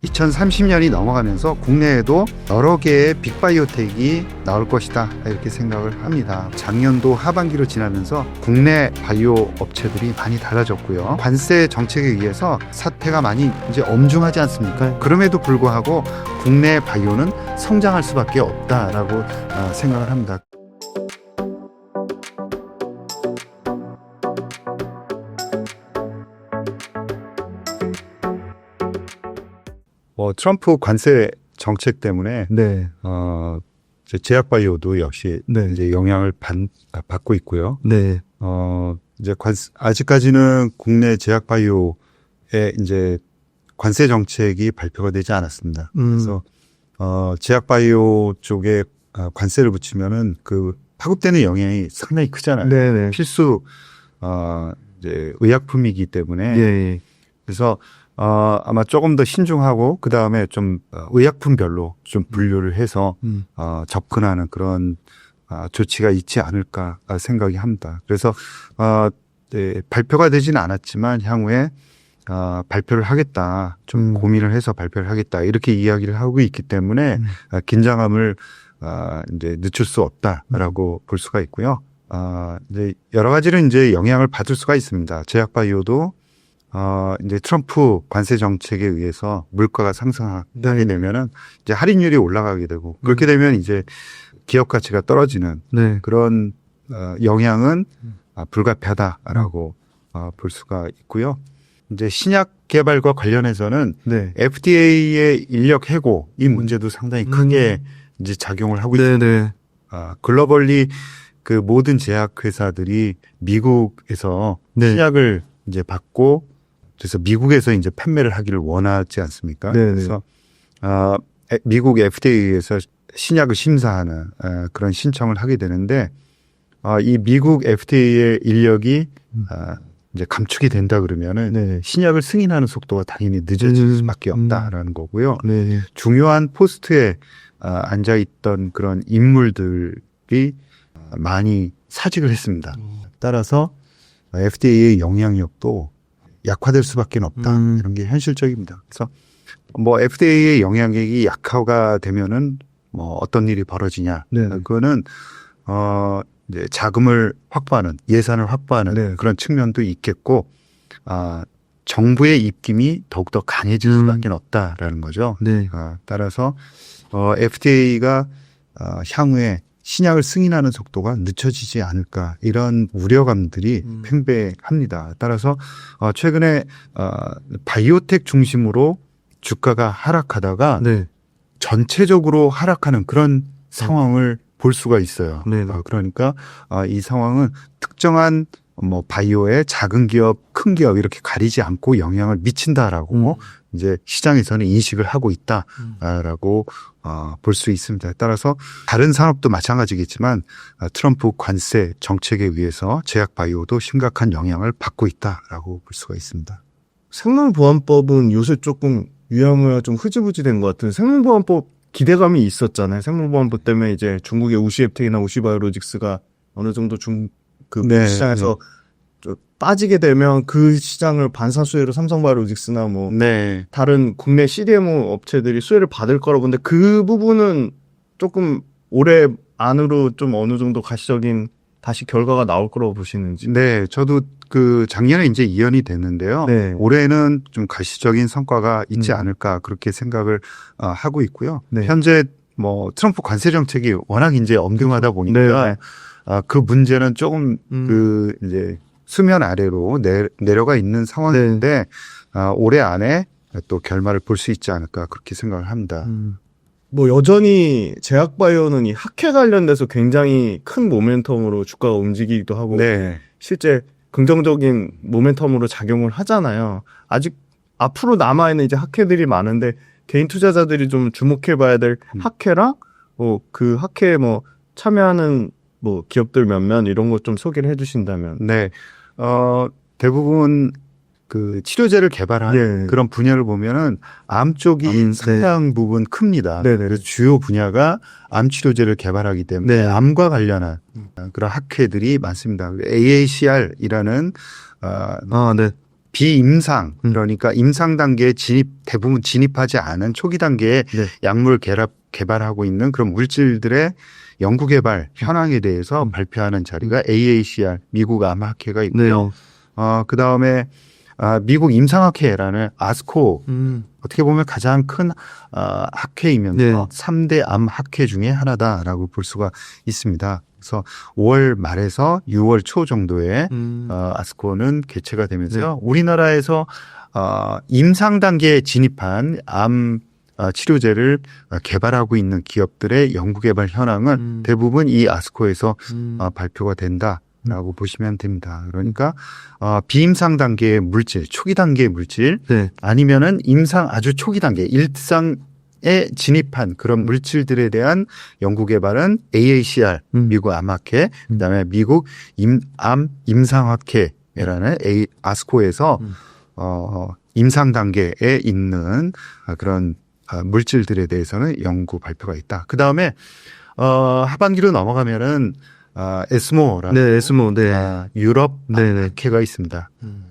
2030년이 넘어가면서 국내에도 여러 개의 빅바이오텍이 나올 것이다 이렇게 생각을 합니다. 작년도 하반기로 지나면서 국내 바이오 업체들이 많이 달라졌고요. 관세 정책에 의해서 사태가 많이 이제 엄중하지 않습니까? 그럼에도 불구하고 국내 바이오는 성장할 수밖에 없다라고 생각을 합니다. 트럼프 관세 정책 때문에 네. 이제 제약바이오도 역시 네. 이제 영향을 받고 있고요. 네. 이제 아직까지는 국내 제약바이오에 이제 관세 정책이 발표가 되지 않았습니다. 그래서 제약바이오 쪽에 관세를 붙이면은 그 파급되는 영향이 상당히 크잖아요. 네네. 필수 이제 의약품이기 때문에 예. 그래서 아마 조금 더 신중하고 그 다음에 좀 의약품별로 좀 분류를 해서 접근하는 그런 조치가 있지 않을까 생각이 합니다. 그래서 네, 발표가 되지는 않았지만 향후에 발표를 하겠다, 좀 고민을 해서 발표를 하겠다 이렇게 이야기를 하고 있기 때문에 긴장감을 이제 늦출 수 없다라고 볼 수가 있고요. 이제 여러 가지로 이제 영향을 받을 수가 있습니다. 제약바이오도 이제 트럼프 관세 정책에 의해서 물가가 상승하게 되면은 이제 할인율이 올라가게 되고 그렇게 되면 이제 기업 가치가 떨어지는 네. 그런 영향은 불가피하다라고 볼 수가 있고요. 이제 신약 개발과 관련해서는 네. FDA의 인력 해고 이 문제도 상당히 크게 이제 작용을 하고 있습니다. 네네. 글로벌리 그 모든 제약 회사들이 미국에서 네. 신약을 이제 받고 그래서 미국에서 이제 판매를 하기를 원하지 않습니까? 네네. 그래서 미국 FDA에서 신약을 심사하는 그런 신청을 하게 되는데 이 미국 FDA의 인력이 이제 감축이 된다 그러면은 네. 신약을 승인하는 속도가 당연히 늦어질 수밖에 없다라는 거고요. 네. 중요한 포스트에 앉아 있던 그런 인물들이 많이 사직을 했습니다. 따라서 FDA의 영향력도 약화될 수밖에 없다. 이런 게 현실적입니다. 그래서 뭐 FDA의 영향력이 약화가 되면은 뭐 어떤 일이 벌어지냐. 네. 그거는 이제 자금을 확보하는 예산을 확보하는 네. 그런 측면도 있겠고 정부의 입김이 더욱더 강해질 수밖에 없다라는 거죠. 네. 따라서 FDA가 향후에 신약을 승인하는 속도가 늦춰지지 않을까 이런 우려감들이 팽배합니다. 따라서 최근에 바이오텍 중심으로 주가가 하락하다가 네. 전체적으로 하락하는 그런 상황을 볼 수가 있어요. 네. 그러니까 이 상황은 특정한 뭐 바이오의 작은 기업, 큰 기업 이렇게 가리지 않고 영향을 미친다라고 이제 시장에서는 인식을 하고 있다라고 볼 수 있습니다. 따라서 다른 산업도 마찬가지겠지만 트럼프 관세 정책에 의해서 제약 바이오도 심각한 영향을 받고 있다라고 볼 수가 있습니다. 생물보안법은 요새 조금 유행어가 좀 흐지부지 된 것 같은 생물보안법 기대감이 있었잖아요. 생물보안법 때문에 이제 중국의 우시앱텍이나 우시바이오로직스가 어느 정도 네, 시장에서 좀 빠지게 되면 그 시장을 반사수혜로 삼성바이오로직스나 뭐 네. 다른 국내 CDMO 업체들이 수혜를 받을 거라고 보는데 그 부분은 조금 올해 안으로 좀 어느 정도 가시적인 다시 결과가 나올 거라고 보시는지. 네, 저도 그 작년에 이제 이연이 됐는데요. 네. 올해는 좀 가시적인 성과가 있지 않을까 그렇게 생각을 하고 있고요. 네. 현재 뭐 트럼프 관세 정책이 워낙 이제 엄중하다 보니까 네. 그 문제는 조금 그 이제 수면 아래로 내려가 있는 상황인데 올해 안에 또 결말을 볼 수 있지 않을까 그렇게 생각을 합니다. 뭐 여전히 제약바이오는 이 학회 관련돼서 굉장히 큰 모멘텀으로 주가가 움직이기도 하고 네. 실제 긍정적인 모멘텀으로 작용을 하잖아요. 아직 앞으로 남아있는 이제 학회들이 많은데 개인 투자자들이 좀 주목해봐야 될 학회랑 뭐 그 학회에 뭐 참여하는 뭐 기업들 몇몇 이런 것 좀 소개를 해주신다면. 네. 대부분 그 치료제를 개발한 네. 그런 분야를 보면은 암 쪽이 상당 부분 큽니다. 네네. 그래서 주요 분야가 암 치료제를 개발하기 때문에 네. 암과 관련한 그런 학회들이 많습니다. AACR이라는 네. 비임상 그러니까 임상 단계에 대부분 진입하지 않은 초기 단계에 네. 약물 개발하고 있는 그런 물질들의 연구 개발 현황에 대해서 발표하는 자리가 AACR 미국 암학회가 있고요. 그 다음에 미국 임상학회라는 아스코 어떻게 보면 가장 큰 학회이면서 네. 3대 암학회 중에 하나다라고 볼 수가 있습니다. 그래서 5월 말에서 6월 초 정도에 아스코는 개최가 되면서요. 우리나라에서 임상 단계에 진입한 암 치료제를 개발하고 있는 기업들의 연구개발 현황은 대부분 이 아스코에서 발표가 된다라고 보시면 됩니다. 그러니까 비임상 단계의 물질, 초기 단계의 물질 네. 아니면은 임상 아주 초기 단계, 일상에 진입한 그런 물질들에 대한 연구개발은 AACR 미국 암학회, 그다음에 미국 암 임상학회라는 아스코에서 임상 단계에 있는 그런 물질들에 대해서는 연구 발표가 있다. 그 다음에 하반기로 넘어가면은 에스모라는 네, 에스모, 네. 유럽 네, 네. 학회가 있습니다.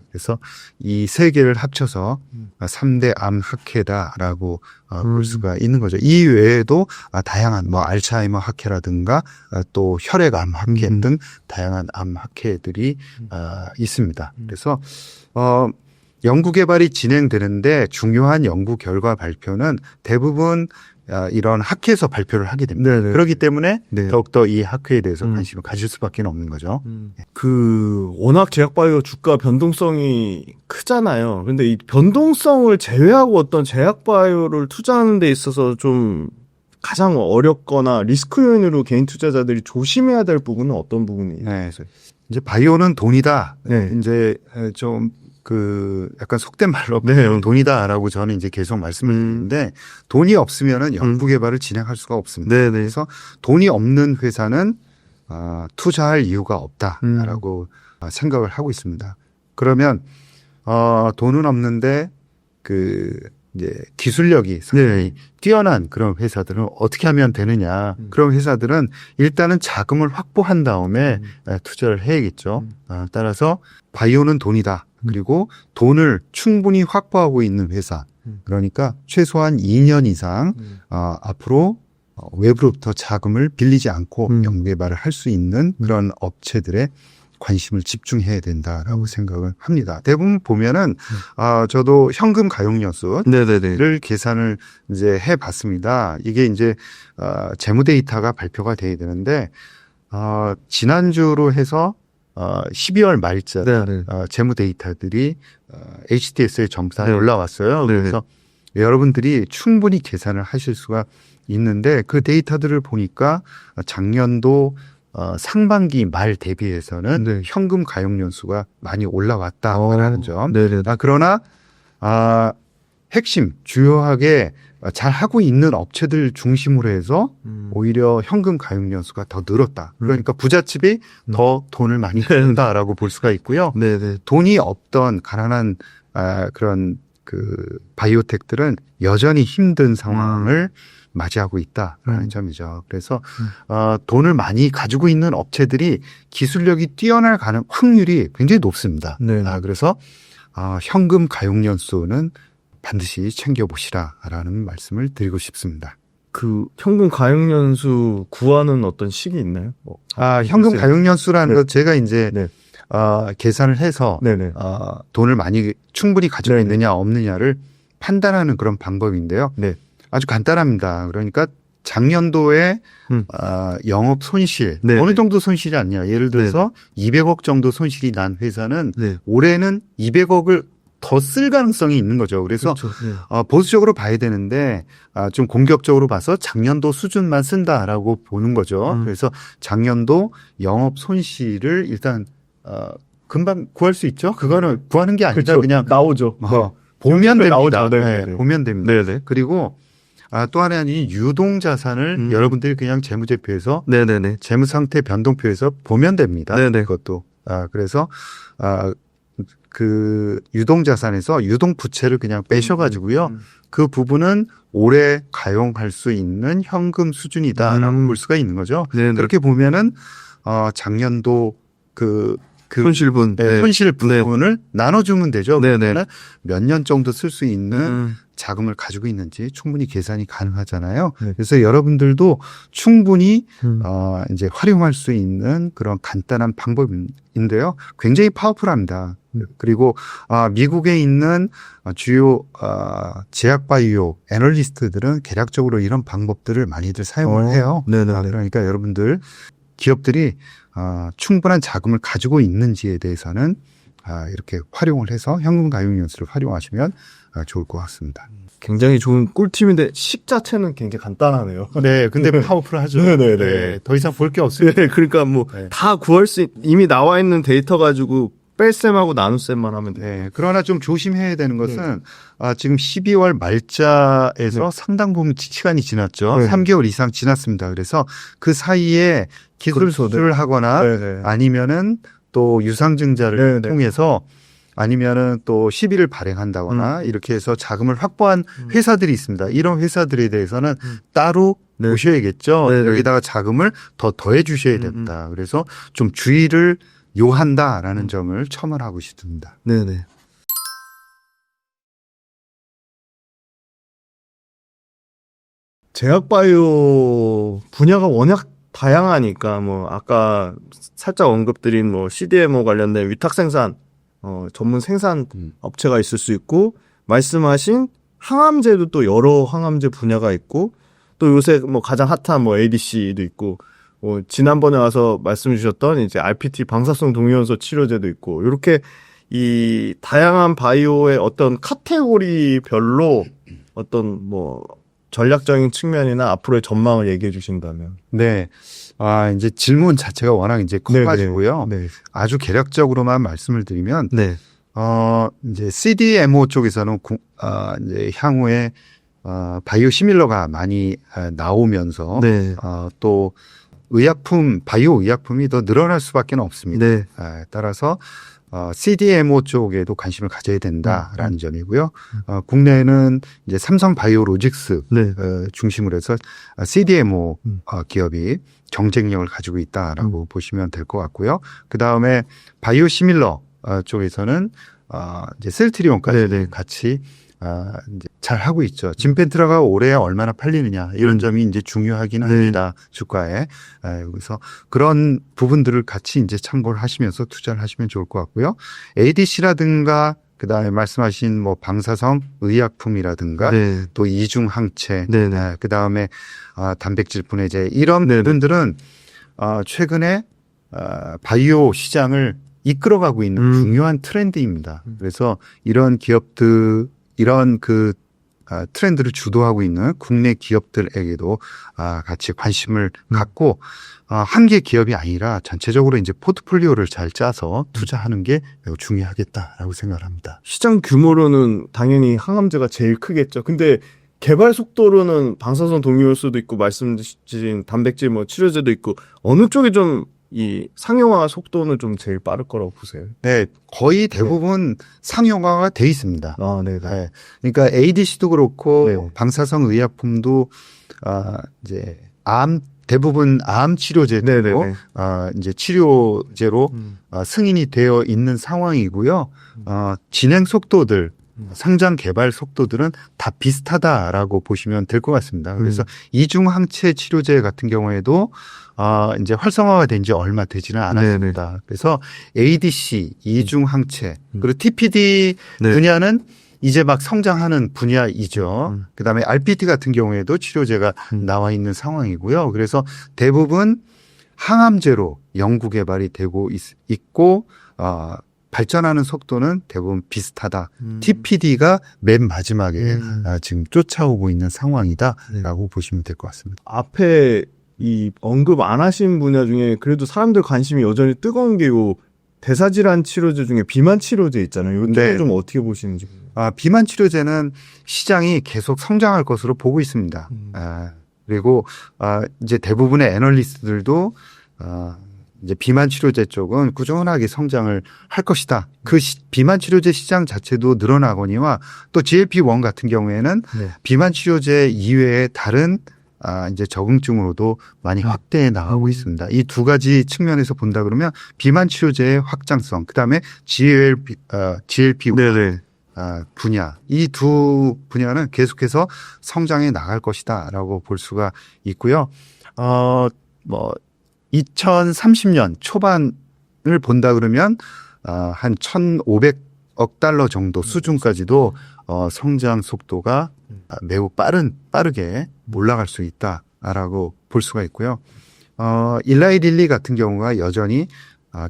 그래서 이 세 개를 합쳐서 3대 암학회다라고 볼 수가 있는 거죠. 이 외에도 다양한 뭐 알츠하이머 학회라든가 또 혈액암 학회 등 다양한 암 학회들이 있습니다. 그래서 연구 개발이 진행되는데 중요한 연구 결과 발표는 대부분 이런 학회에서 발표를 하게 됩니다. 네네. 그렇기 때문에 네. 더욱더 이 학회에 대해서 관심을 가질 수밖에 없는 거죠. 워낙 제약바이오 주가 변동성이 크잖아요. 근데 이 변동성을 제외하고 어떤 제약바이오를 투자하는 데 있어서 좀 가장 어렵거나 리스크 요인으로 개인 투자자들이 조심해야 될 부분은 어떤 부분이에요? 네. 이제 바이오는 돈이다. 네. 이제 좀 약간 속된 말로 네. 돈이다라고 저는 이제 계속 말씀을 드리는데 돈이 없으면은 연구 개발을 진행할 수가 없습니다. 네네. 그래서 돈이 없는 회사는 투자할 이유가 없다라고 생각을 하고 있습니다. 그러면 돈은 없는데 이제 기술력이 상당히 뛰어난 그런 회사들은 어떻게 하면 되느냐. 그런 회사들은 일단은 자금을 확보한 다음에 투자를 해야겠죠. 따라서 바이오는 돈이다. 그리고 돈을 충분히 확보하고 있는 회사. 그러니까 최소한 2년 이상 앞으로 외부로부터 자금을 빌리지 않고 연구개발을 할 수 있는 그런 업체들의 관심을 집중해야 된다라고 생각을 합니다. 대부분 보면은 저도 현금 가용연수를 네네네. 계산을 이제 해봤습니다. 이게 이제 재무 데이터가 발표가 돼야 되는데 지난주로 해서 12월 말자 네네. 재무 데이터들이 HTS의 점사에 네. 올라왔어요. 네네. 그래서 여러분들이 충분히 계산을 하실 수가 있는데 그 데이터들을 보니까 작년도 상반기 말 대비해서는 네. 현금 가용연수가 많이 올라왔다라는 점. 네네. 그러나 핵심 주요하게 잘 하고 있는 업체들 중심으로 해서 오히려 현금 가용연수가 더 늘었다. 그러니까 부잣집이 더 돈을 많이 쓴다라고 볼 수가 있고요. 네네. 돈이 없던 가난한 그런 바이오텍들은 여전히 힘든 상황을 맞이하고 있다라는 점이죠. 그래서 돈을 많이 가지고 있는 업체들이 기술력이 뛰어날 확률이 굉장히 높습니다. 네. 그래서 현금 가용연수는 반드시 챙겨보시라라는 말씀을 드리고 싶습니다. 현금 가용연수 구하는 어떤 식이 있나요? 현금 가용연수라는 것 제가 이제 네. 계산을 해서 네네. 돈을 충분히 가지고 네네. 있느냐 없느냐를 판단하는 그런 방법인데요. 네. 아주 간단합니다. 그러니까 작년도에 영업 손실 네. 어느 정도 손실이 아니냐. 예를 들어서 200억 정도 손실이 난 회사는 네. 올해는 200억을 더 쓸 가능성이 있는 거죠. 그래서 그렇죠. 네. 보수적으로 봐야 되는데 좀 공격적으로 봐서 작년도 수준만 쓴다라고 보는 거죠. 그래서 작년도 영업 손실을 일단 금방 구할 수 있죠. 그거는 구하는 게 아니라 그렇죠. 그냥 나오죠. 보면 됩니다. 나오죠. 네, 네. 보면 됩니다. 네네. 그리고 또 하나는 이 유동 자산을 여러분들이 그냥 재무제표에서 네네네. 재무 상태 변동표에서 보면 됩니다. 네네. 그것도 그래서 유동 자산에서 유동 부채를 그냥 빼셔가지고요. 그 부분은 올해 가용할 수 있는 현금 수준이다라고 볼 수가 있는 거죠. 네네. 그렇게 보면은 작년도 그 손실분. 네, 손실 부분을 나눠주면 되죠. 네네. 몇 년 정도 쓸 수 있는 자금을 가지고 있는지 충분히 계산이 가능하잖아요. 네. 그래서 여러분들도 충분히 이제 활용할 수 있는 그런 간단한 방법인데요. 굉장히 파워풀합니다. 그리고 미국에 있는 주요 제약바이오 애널리스트들은 개략적으로 이런 방법들을 많이들 사용을 해요. 네네. 그러니까 여러분들 기업들이 충분한 자금을 가지고 있는지에 대해서는 이렇게 활용을 해서 현금가용연수를 활용하시면 좋을 것 같습니다. 굉장히 좋은 꿀팁인데 식 자체는 굉장히 간단하네요. 네, 근데 파워풀하죠. 네네네. 네, 더 이상 볼 게 없어요. 네, 그러니까 뭐 다 구할 수 이미 나와 있는 데이터 가지고 뺄셈하고 나눗셈만 하면 돼요. 네, 그러나 좀 조심해야 되는 것은 지금 12월 말자에서 상당 부분 시간이 지났죠. 3개월 이상 지났습니다. 그래서 그 사이에 기술 수술을 하거나 아니면은 또 유상증자를 통해서 아니면은 또 시비를 발행한다거나 이렇게 해서 자금을 확보한 회사들이 있습니다. 이런 회사들에 대해서는 따로 보셔야겠죠. 여기다가 자금을 더 더해 주셔야 된다. 그래서 좀 주의를 요한다라는 점을 첨언하고 싶습니다. 네네. 제약바이오 분야가 워낙 다양하니까 뭐 아까 살짝 언급드린 뭐 CDMO 관련된 위탁 생산 전문 생산 업체가 있을 수 있고 말씀하신 항암제도 또 여러 항암제 분야가 있고 또 요새 뭐 가장 핫한 뭐 ADC도 있고 지난번에 와서 말씀 주셨던 이제 RPT 방사성 동위원소 치료제도 있고 이렇게 이 다양한 바이오의 어떤 카테고리별로 어떤 뭐 전략적인 측면이나 앞으로의 전망을 얘기해 주신다면. 네. 이제 질문 자체가 워낙 이제 커가지고요. 네. 아주 개략적으로만 말씀을 드리면, 네. 이제 CDMO 쪽에서는 이제 향후에 바이오 시밀러가 많이 나오면서 또 바이오 의약품이 더 늘어날 수밖에 없습니다. 네. 따라서 CDMO 쪽에도 관심을 가져야 된다라는 점이고요. 국내에는 이제 삼성 바이오로직스 중심으로 해서 CDMO 기업이 경쟁력을 가지고 있다라고 보시면 될 것 같고요. 그 다음에 바이오 시밀러 쪽에서는 이제 셀트리온까지 같이 이제 잘 하고 있죠. 짐펜트라가 올해 얼마나 팔리느냐 이런 점이 이제 중요하긴 합니다. 주가에. 그래서 그런 부분들을 같이 이제 참고를 하시면서 투자를 하시면 좋을 것 같고요. ADC라든가 그다음에 말씀하신 뭐 방사성 의약품이라든가 또 이중 항체, 그다음에 단백질 분해제 이런 부분들은 최근에 바이오 시장을 이끌어가고 있는 중요한 트렌드입니다. 그래서 이런 기업들 이런 트렌드를 주도하고 있는 국내 기업들에게도 같이 관심을 갖고 한 개 기업이 아니라 전체적으로 이제 포트폴리오를 잘 짜서 투자하는 게 매우 중요하겠다라고 생각을 합니다. 시장 규모로는 당연히 항암제가 제일 크겠죠. 근데 개발 속도로는 방사선 동위원소도 있고 말씀 주신 단백질 뭐 치료제도 있고 어느 쪽이 좀 이 상용화 속도는 좀 제일 빠를 거라고 보세요? 네, 거의 대부분 상용화가 돼 있습니다. 네. 그러니까 ADC도 그렇고 방사성 의약품도 이제 대부분 암 치료제도 이제 치료제로 승인이 되어 있는 상황이고요. 진행 속도들, 상장 개발 속도들은 다 비슷하다라고 보시면 될 것 같습니다. 그래서 이중 항체 치료제 같은 경우에도 이제 활성화가 된 지 얼마 되지는 않았습니다. 그래서 ADC, 이중 항체, 그리고 TPD 분야는 이제 막 성장하는 분야이죠. 그다음에 RPT 같은 경우에도 치료제가 나와 있는 상황이고요. 그래서 대부분 항암제로 연구 개발이 되고 있고 발전하는 속도는 대부분 비슷하다. TPD가 맨 마지막에 지금 쫓아오고 있는 상황이다라고 보시면 될 것 같습니다. 앞에 이 언급 안 하신 분야 중에 그래도 사람들 관심이 여전히 뜨거운 게 요 대사질환 치료제 중에 비만 치료제 있잖아요. 이거 좀 어떻게 보시는지. 비만 치료제는 시장이 계속 성장할 것으로 보고 있습니다. 그리고 이제 대부분의 애널리스트들도 이제 비만 치료제 쪽은 꾸준하게 성장을 할 것이다. 그 비만 치료제 시장 자체도 늘어나거니와 또 GLP-1 같은 경우에는 비만 치료제 이외에 다른 이제 적응증으로도 많이 확대해 나가고 있습니다. 이 두 가지 측면에서 본다 그러면 비만 치료제의 확장성, 그다음에 GLP 네네. 분야, 이 두 분야는 계속해서 성장해 나갈 것이다라고 볼 수가 있고요. 2030년 초반을 본다 그러면 한 1,500억 달러 정도 수준까지도 성장 속도가 매우 빠르게 올라갈 수 있다라고 볼 수가 있고요. 일라이 릴리 같은 경우가 여전히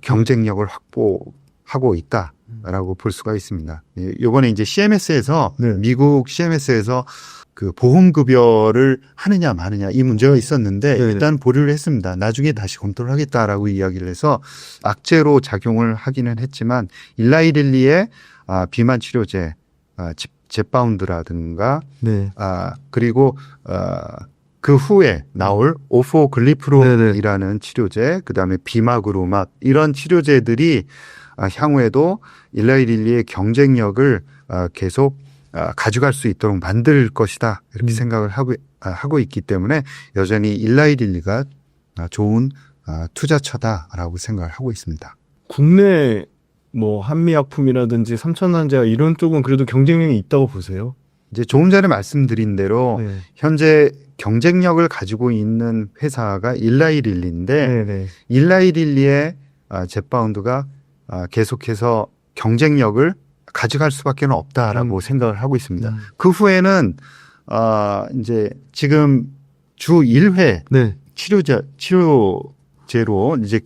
경쟁력을 확보하고 있다라고 볼 수가 있습니다. 이번에 이제 CMS에서 네. 미국 CMS에서 그 보험급여를 하느냐 마느냐 이 문제가 있었는데 네네. 일단 보류를 했습니다. 나중에 다시 검토를 하겠다라고 이야기를 해서 악재로 작용을 하기는 했지만 일라이 릴리의 비만 치료제 젯바운드라든가 네. 그리고 그 후에 나올 오포글리프론이라는 치료제, 그다음에 비마그로막 이런 치료제들이 향후에도 일라이 릴리의 경쟁력을 계속 가져갈 수 있도록 만들 것이다 이렇게 생각을 하고 있기 때문에 여전히 일라이 릴리가 좋은 투자처다라고 생각을 하고 있습니다. 국내 뭐 한미약품이라든지 삼천환제약 이런 쪽은 그래도 경쟁력이 있다고 보세요? 이제 조금 전에 말씀드린 대로 네. 현재 경쟁력을 가지고 있는 회사가 일라이 릴리인데 네네. 일라이 릴리의 젯바운드가 계속해서 경쟁력을 가져갈 수밖에 없다라고 생각을 하고 있습니다. 그 후에는 이제 지금 주 1회 네. 치료제로 이제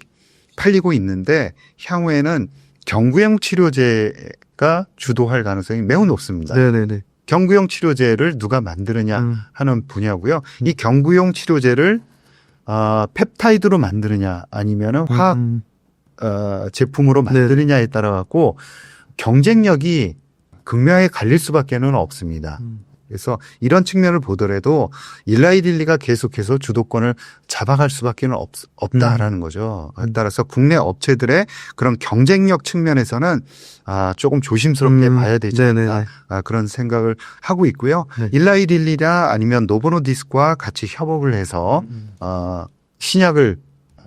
팔리고 있는데 향후에는 경구형 치료제가 주도할 가능성이 매우 높습니다. 네네네. 경구용 치료제를 누가 만드느냐 하는 분야고요. 이 경구용 치료제를 펩타이드로 만드느냐 아니면은 화학 제품으로 만드느냐에 따라 갖고 경쟁력이 극명하게 갈릴 수밖에는 없습니다. 그래서 이런 측면을 보더라도 일라이 릴리가 계속해서 주도권을 잡아갈 수밖에 없다라는 거죠. 따라서 국내 업체들의 그런 경쟁력 측면에서는 조금 조심스럽게 봐야 되지 않나 그런 생각을 하고 있고요. 네. 일라이 릴리나 아니면 노보노디스크와 같이 협업을 해서 신약을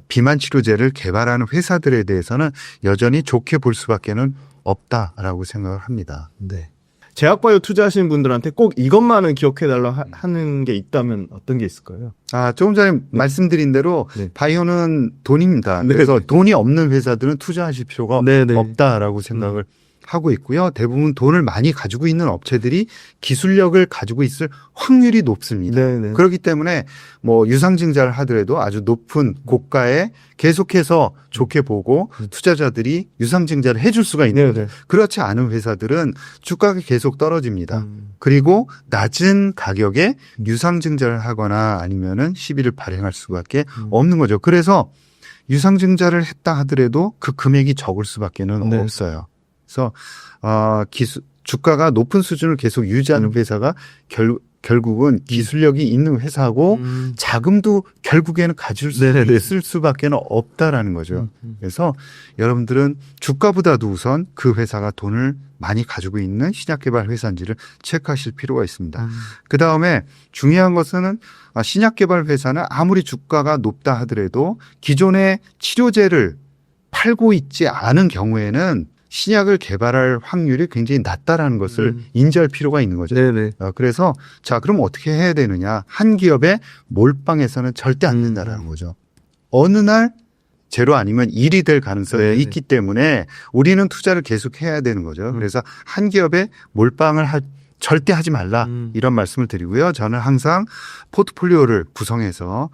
비만 치료제를 개발하는 회사들에 대해서는 여전히 좋게 볼 수밖에는 없다라고 생각을 합니다. 네. 제약바이오 투자하시는 분들한테 꼭 이것만은 기억해달라 하는 게 있다면 어떤 게 있을까요? 조금 전에 말씀드린 대로 네. 바이오는 돈입니다. 네. 그래서 돈이 없는 회사들은 투자하실 필요가 네네. 없다라고 생각을 하고 있고요. 대부분 돈을 많이 가지고 있는 업체들이 기술력을 가지고 있을 확률이 높습니다. 네네. 그렇기 때문에 뭐 유상증자를 하더라도 아주 높은 고가에 계속해서 좋게 보고 투자자들이 유상증자를 해줄 수가 있는 네네. 그렇지 않은 회사들은 주가가 계속 떨어집니다. 그리고 낮은 가격에 유상증자를 하거나 아니면은 시비를 발행할 수밖에 없는 거죠. 그래서 유상증자를 했다 하더라도 그 금액이 적을 수밖에는 네. 없어요. 그래서 주가가 높은 수준을 계속 유지하는 회사가 결국은 기술력이 있는 회사고 자금도 결국에는 가질 수 네네네. 있을 수밖에 없다라는 거죠. 그래서 여러분들은 주가보다도 우선 그 회사가 돈을 많이 가지고 있는 신약개발 회사인지를 체크하실 필요가 있습니다. 그다음에 중요한 것은 신약개발 회사는 아무리 주가가 높다 하더라도 기존의 치료제를 팔고 있지 않은 경우에는 신약을 개발할 확률이 굉장히 낮다라는 것을 인지할 필요가 있는 거죠. 네네. 그래서 자, 그럼 어떻게 해야 되느냐? 한 기업에 몰빵해서는 절대 안 된다라는 거죠. 어느 날 제로 아니면 1이 될 가능성이 네네. 있기 때문에 우리는 투자를 계속 해야 되는 거죠. 그래서 한 기업에 몰빵을 절대 하지 말라 이런 말씀을 드리고요. 저는 항상 포트폴리오를 구성해서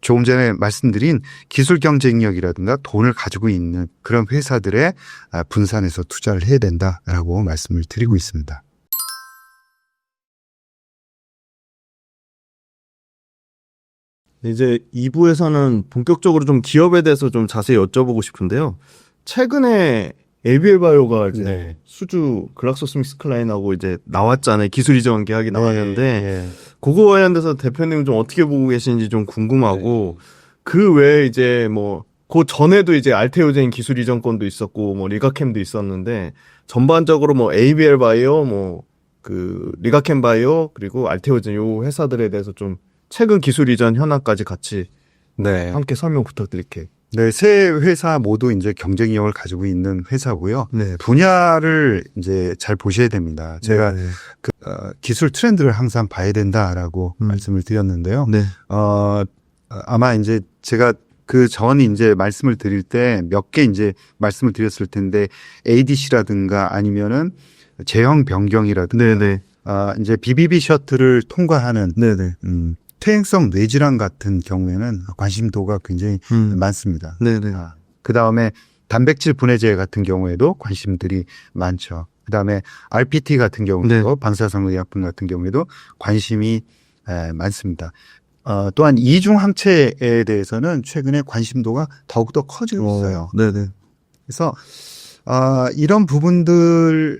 조금 전에 말씀드린 기술 경쟁력이라든가 돈을 가지고 있는 그런 회사들의 분산해서 투자를 해야 된다라고 말씀을 드리고 있습니다. 이제 2부에서는 본격적으로 좀 기업에 대해서 좀 자세히 여쭤보고 싶은데요. 최근에 ABL 바이오가 이제 네. 수주 글락소스미스클라인하고 이제 나왔잖아요. 기술 이전 계약이 나왔는데 네. 그거 관련돼서 대표님 좀 어떻게 보고 계시는지 좀 궁금하고 그 외에 이제 뭐 그 전에도 이제 알테오젠 기술 이전권도 있었고 뭐 리가캠도 있었는데 전반적으로 뭐 ABL 바이오 뭐 그 리가캠 바이오 그리고 알테오젠 요 회사들에 대해서 좀 최근 기술 이전 현황까지 같이 네. 함께 설명 부탁드릴게요. 네, 세 회사 모두 이제 경쟁력을 가지고 있는 회사고요. 네. 분야를 이제 잘 보셔야 됩니다. 제가 네. 기술 트렌드를 항상 봐야 된다라고 말씀을 드렸는데요. 네. 아마 이제 제가 그 전 이제 말씀을 드릴 때 몇 개 이제 말씀을 드렸을 텐데 ADC라든가 아니면은 제형 변경이라든가 네네. 이제 BBB 셔틀을 통과하는 네네. 퇴행성 뇌질환 같은 경우에는 관심도가 굉장히 많습니다. 네네. 그 다음에 단백질 분해제 같은 경우에도 관심들이 많죠. 그 다음에 RPT 같은 경우도 네. 방사선의약품 같은 경우에도 관심이 많습니다. 또한 이중 항체에 대해서는 최근에 관심도가 더욱더 커지고 있어요. 네네. 그래서 이런 부분들이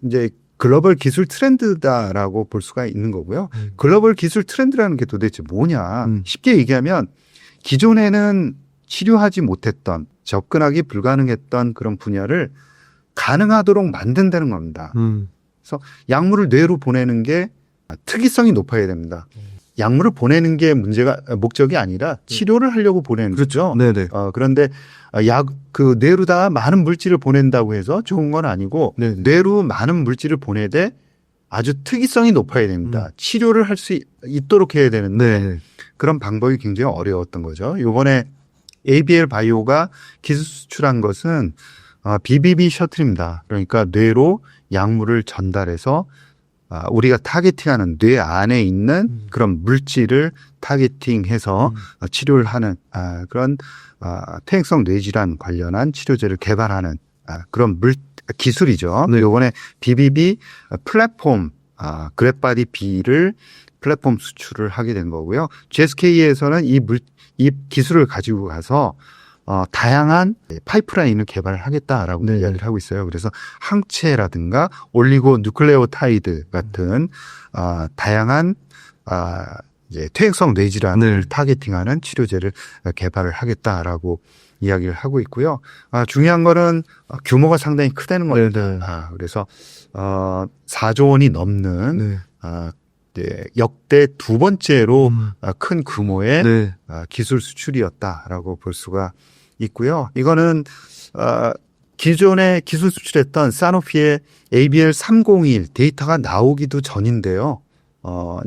이제 글로벌 기술 트렌드다라고 볼 수가 있는 거고요. 글로벌 기술 트렌드라는 게 도대체 뭐냐. 쉽게 얘기하면 기존에는 치료하지 못했던 접근하기 불가능했던 그런 분야를 가능하도록 만든다는 겁니다. 그래서 약물을 뇌로 보내는 게 특이성이 높아야 됩니다. 약물을 보내는 게 목적이 아니라 치료를 하려고 보내는 거죠. 네네. 그런데 그 뇌로 다 많은 물질을 보낸다고 해서 좋은 건 아니고 네네. 뇌로 많은 물질을 보내되 아주 특이성이 높아야 됩니다. 치료를 할 수 있도록 해야 되는데 네. 그런 방법이 굉장히 어려웠던 거죠. 이번에 ABL 바이오가 기술 수출한 것은 BBB 셔틀입니다. 그러니까 뇌로 약물을 전달해서 우리가 타겟팅하는 뇌 안에 있는 그런 물질을 타겟팅해서 치료를 하는 그런 퇴행성 뇌질환 관련한 치료제를 개발하는 그런 기술이죠. 네. 이번에 BBB 플랫폼 그랩바디 B를 플랫폼 수출을 하게 된 거고요. GSK에서는 이 기술을 가지고 가서 다양한 파이프라인을 개발하겠다라고 네. 이야기를 하고 있어요. 그래서 항체라든가 올리고 누클레오타이드 같은 다양한 이제 퇴행성 뇌질환을 타겟팅하는 치료제를 개발을 하겠다라고 이야기를 하고 있고요. 중요한 거는 규모가 상당히 크다는 겁니다. 네네. 그래서 4조 원이 넘는 네. 역대 두 번째로 큰 규모의 네. 기술 수출이었다라고 볼 수가 있고요. 이거는 기존에 기술 수출했던 사노피의 ABL 301 데이터가 나오기도 전인데요.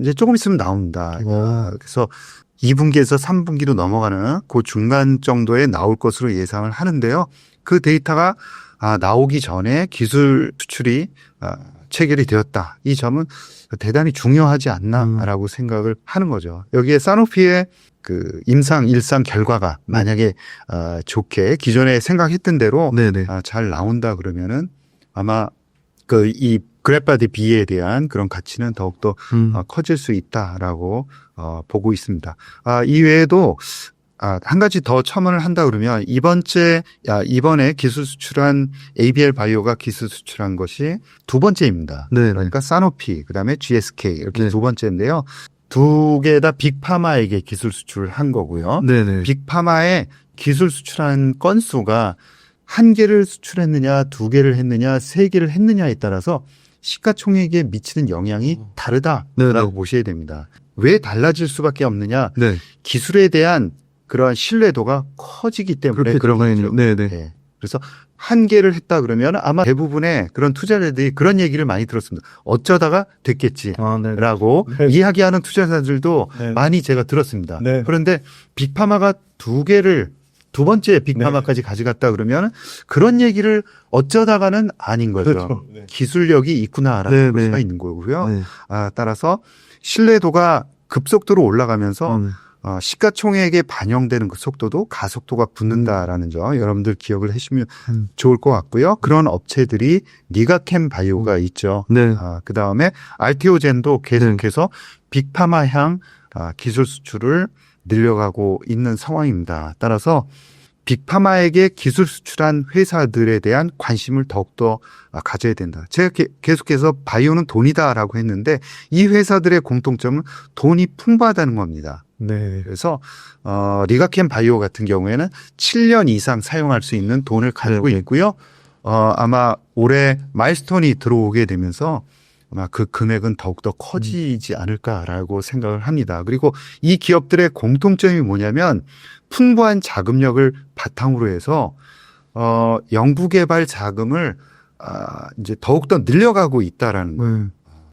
이제 조금 있으면 나옵니다. 그래서 2분기에서 3분기로 넘어가는 그 중간 정도에 나올 것으로 예상을 하는데요. 그 데이터가 나오기 전에 기술 수출이 체결이 되었다. 이 점은 대단히 중요하지 않나라고 생각을 하는 거죠. 여기에 사노피의 그 임상 1상 결과가 만약에 좋게 기존에 생각했던 대로 네네. 잘 나온다 그러면은 아마 이 그랩바디 B에 대한 그런 가치는 더욱더 커질 수 있다라고 보고 있습니다. 이 외에도 한 가지 더 첨언을 한다 그러면 이번에 기술 수출한 ABL 바이오가 기술 수출한 것이 두 번째입니다. 네. 그러니까 사노피, 그다음에 GSK 이렇게 네. 두 번째인데요. 두 개 다 빅파마에게 기술 수출을 한 거고요. 네네. 빅파마의 기술 수출한 건수가 한 개를 수출했느냐, 두 개를 했느냐, 세 개를 했느냐에 따라서 시가총액에 미치는 영향이 다르다라고 네네. 보셔야 됩니다. 왜 달라질 수밖에 없느냐? 네. 기술에 대한 그런 신뢰도가 커지기 때문에 그런 거죠. 네네. 네. 그래서 한 개를 했다 그러면 아마 대부분의 그런 투자자들이 그런 얘기를 많이 들었습니다. 어쩌다가 됐겠지라고 네. 이야기하는 투자자들도 네. 많이 제가 들었습니다. 네. 그런데 빅파마가 두 번째 빅파마까지 가져갔다 그러면 그런 얘기를 어쩌다가는 아닌 거죠. 그렇죠. 네. 기술력이 있구나라고 네, 볼 네. 수가 있는 거고요. 네. 따라서 신뢰도가 급속도로 올라가면서 시가총액에 반영되는 그 속도도 가속도가 붙는다라는 점 여러분들 기억을 해주시면 좋을 것 같고요. 그런 업체들이 니가캠 바이오가 있죠. 네. 그 다음에 알테오젠도 계속해서 빅파마향 기술 수출을 늘려가고 있는 상황입니다. 따라서 빅파마에게 기술 수출한 회사들에 대한 관심을 더욱더 가져야 된다. 제가 계속해서 바이오는 돈이다라고 했는데 이 회사들의 공통점은 돈이 풍부하다는 겁니다. 네. 그래서 리가캠 바이오 같은 경우에는 7년 이상 사용할 수 있는 돈을 가지고 있고요. 아마 올해 마일스톤이 들어오게 되면서 아마 그 금액은 더욱더 커지지 않을까라고 생각을 합니다. 그리고 이 기업들의 공통점이 뭐냐면 풍부한 자금력을 바탕으로 해서 연구개발 자금을 이제 더욱더 늘려가고 있다라는 거예요.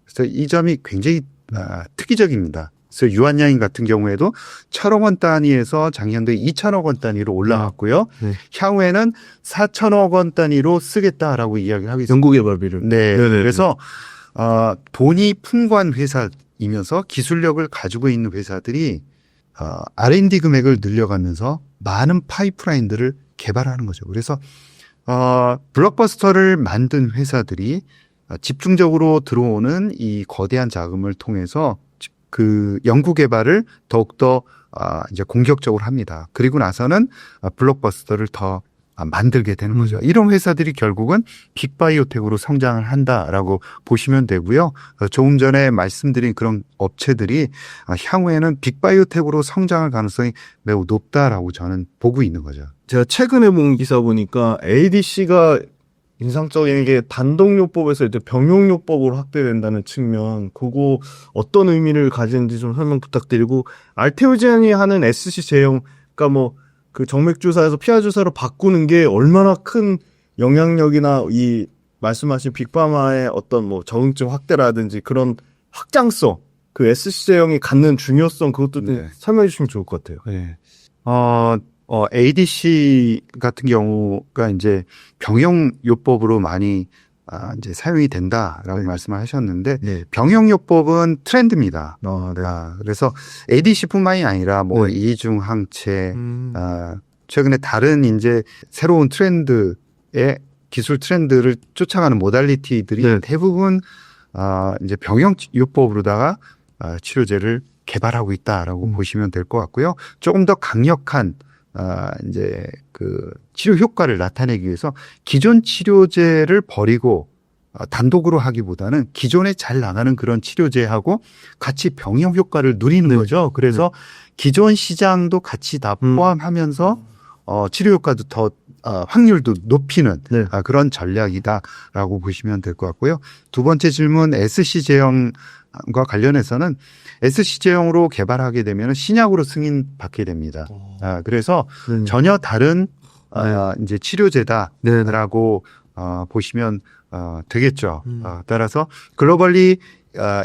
그래서 이 점이 굉장히 특이적입니다. 그래서 유한양인 같은 경우에도 1,000억 원 단위에서 작년도에 2,000억 원 단위로 올라갔고요. 네. 향후에는 4,000억 원 단위로 쓰겠다라고 이야기를 하고 있습니다. 연구개발비를. 네. 네네. 그래서 돈이 풍부한 회사이면서 기술력을 가지고 있는 회사들이 R&D 금액을 늘려가면서 많은 파이프라인들을 개발하는 거죠. 그래서 블록버스터를 만든 회사들이 집중적으로 들어오는 이 거대한 자금을 통해서 그 연구 개발을 더욱더 이제 공격적으로 합니다. 그리고 나서는 블록버스터를 더 만들게 되는 거죠. 이런 회사들이 결국은 빅바이오텍으로 성장을 한다라고 보시면 되고요. 조금 전에 말씀드린 그런 업체들이 향후에는 빅바이오텍으로 성장할 가능성이 매우 높다라고 저는 보고 있는 거죠. 제가 최근에 본 기사 보니까 ADC가 인상적인 게 단독요법에서 이제 병용요법으로 확대된다는 측면, 그거 어떤 의미를 가지는지 좀 설명 부탁드리고, 알테오젠이 하는 SC 제형, 그러니까 뭐 그 정맥 주사에서 피하 주사로 바꾸는 게 얼마나 큰 영향력이나 이 말씀하신 빅파마의 어떤 뭐 적응증 확대라든지 그런 확장성, 그 SC 제형이 갖는 중요성, 그것도 네. 설명해 주시면 좋을 것 같아요. 네. ADC 같은 경우가 이제 병용요법으로 많이 이제 사용이 된다라고 말씀을 하셨는데, 네. 병용요법은 트렌드입니다. 네. 그래서 ADC뿐만이 아니라 뭐 네. 이중항체, 최근에 다른 이제 새로운 트렌드의 기술 트렌드를 쫓아가는 모달리티들이 네. 대부분 이제 병용요법으로다가 치료제를 개발하고 있다라고 보시면 될 것 같고요. 조금 더 강력한 이제 그 치료 효과를 나타내기 위해서 기존 치료제를 버리고 단독으로 하기보다는 기존에 잘 나가는 그런 치료제하고 같이 병용 효과를 누리는 네. 거죠. 그래서 기존 시장도 같이 다 포함하면서 치료 효과도 더 확률도 높이는 네. 그런 전략이다라고 보시면 될 것 같고요. 두 번째 질문 SC 제형과 관련해서는 SC 제형으로 개발하게 되면 신약으로 승인받게 됩니다. 그래서 네. 전혀 다른 네. 이제 치료제다라고 보시면 되겠죠. 따라서 글로벌리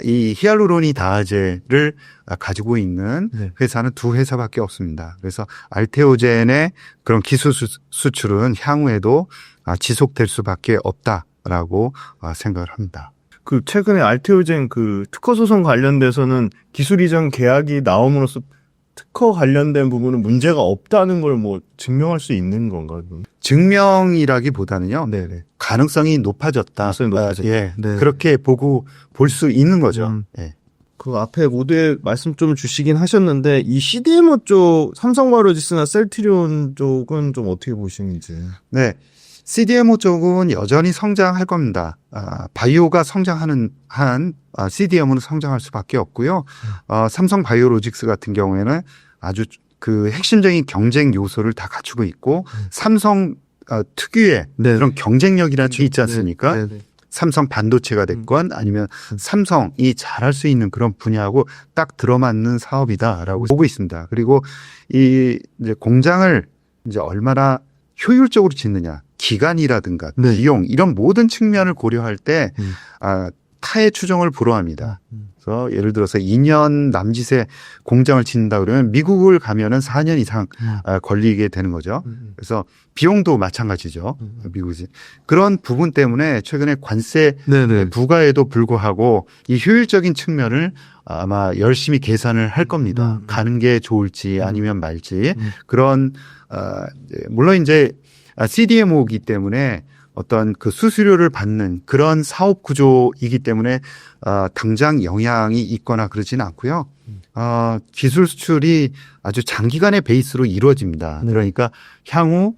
이 히알루로니다제를 가지고 있는 네. 회사는 두 회사밖에 없습니다. 그래서 알테오젠의 그런 기술 수출은 향후에도 지속될 수밖에 없다라고 생각을 합니다. 그 최근에 알테오젠 그 특허 소송 관련돼서는 기술 이전 계약이 나옴으로써 특허 관련된 부분은 문제가 없다는 걸 뭐 증명할 수 있는 건가요? 증명이라기보다는요. 네네. 가능성이 높아졌다. 가능성이 높아졌다. 예, 네. 그렇게 보고 볼 수 있는 거죠. 예. 그 앞에 모두에 말씀 좀 주시긴 하셨는데 이 CDMO 쪽 삼성바이오로직스나 셀트리온 쪽은 좀 어떻게 보시는지. 네. CDMO 쪽은 여전히 성장할 겁니다. 바이오가 성장하는 한 CDMO는 성장할 수밖에 없고요. 삼성 바이오로직스 같은 경우에는 아주 그 핵심적인 경쟁 요소를 다 갖추고 있고 삼성 특유의 네. 그런 경쟁력이라는 게 있지 않습니까? 네. 네. 삼성 반도체가 됐건 아니면 삼성이 잘할 수 있는 그런 분야하고 딱 들어맞는 사업이다라고 보고 있습니다. 그리고 이 이제 공장을 이제 얼마나 효율적으로 짓느냐, 기간이라든가 네. 비용 이런 모든 측면을 고려할 때 타의 추정을 불허합니다. 그래서 예를 들어서 2년 남짓의 공장을 짓는다 그러면 미국을 가면은 4년 이상 걸리게 되는 거죠. 그래서 비용도 마찬가지죠. 미국이 그런 부분 때문에 최근에 관세 네네. 부과에도 불구하고 이 효율적인 측면을 아마 열심히 계산을 할 겁니다. 가는 게 좋을지 아니면 말지 그런 물론 이제 CDMO이기 때문에 어떤 그 수수료를 받는 그런 사업 구조이기 때문에 당장 영향이 있거나 그러지는 않고요. 기술 수출이 아주 장기간의 베이스로 이루어집니다. 그러니까 향후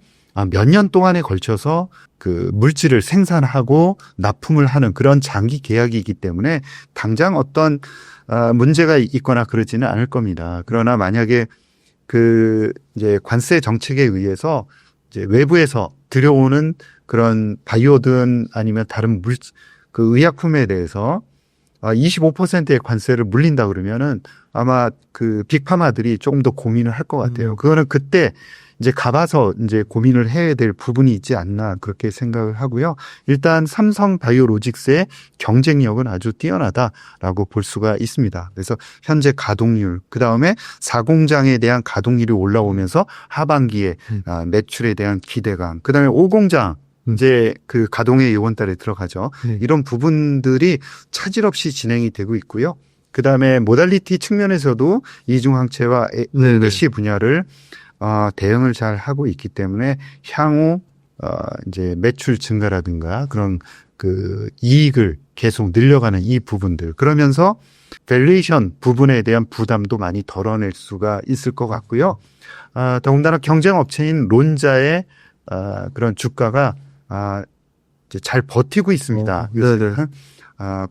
몇 년 동안에 걸쳐서 그 물질을 생산하고 납품을 하는 그런 장기 계약이기 때문에 당장 어떤 문제가 있거나 그러지는 않을 겁니다. 그러나 만약에 그 이제 관세 정책에 의해서 이제 외부에서 들여오는 그런 바이오든 아니면 다른 그 의약품에 대해서 25%의 관세를 물린다 그러면은 아마 그 빅파마들이 조금 더 고민을 할 것 같아요. 그거는 그때 이제 가봐서 이제 고민을 해야 될 부분이 있지 않나 그렇게 생각을 하고요. 일단 삼성 바이오로직스의 경쟁력은 아주 뛰어나다라고 볼 수가 있습니다. 그래서 현재 가동률, 그 다음에 사공장에 대한 가동률이 올라오면서 하반기에 매출에 대한 기대감, 그 다음에 5공장 이제 그 가동에 이번 달에 들어가죠. 이런 부분들이 차질 없이 진행이 되고 있고요. 그 다음에 모달리티 측면에서도 이중항체와 애쉬 분야를 대응을 잘 하고 있기 때문에 향후 이제 매출 증가라든가 그런 그 이익을 계속 늘려가는 이 부분들, 그러면서 밸류에이션 부분에 대한 부담도 많이 덜어낼 수가 있을 것 같고요. 더군다나 경쟁 업체인 론자의 그런 주가가 이제 잘 버티고 있습니다.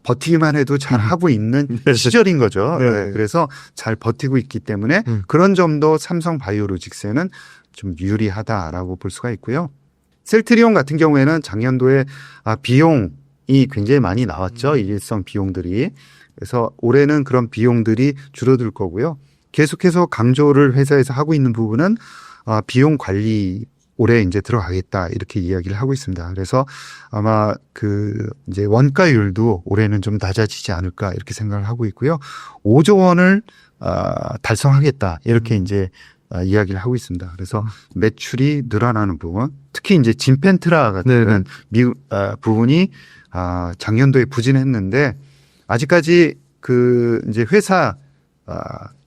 버티기만 해도 잘 하고 있는 시절인 거죠. 네, 그래서 잘 버티고 있기 때문에 그런 점도 삼성 바이오로직스에는 좀 유리하다라고 볼 수가 있고요. 셀트리온 같은 경우에는 작년도에 비용이 굉장히 많이 나왔죠. 일일성 비용들이. 그래서 올해는 그런 비용들이 줄어들 거고요. 계속해서 강조를 회사에서 하고 있는 부분은 비용 관리 올해 이제 들어가겠다 이렇게 이야기를 하고 있습니다. 그래서 아마 그 이제 원가율도 올해는 좀 낮아지지 않을까 이렇게 생각을 하고 있고요. 5조 원을 달성하겠다 이렇게 이제 이야기를 하고 있습니다. 그래서 매출이 늘어나는 부분, 특히 이제 진펜트라 같은 미국 부분이 작년도에 부진했는데 아직까지 그 이제 회사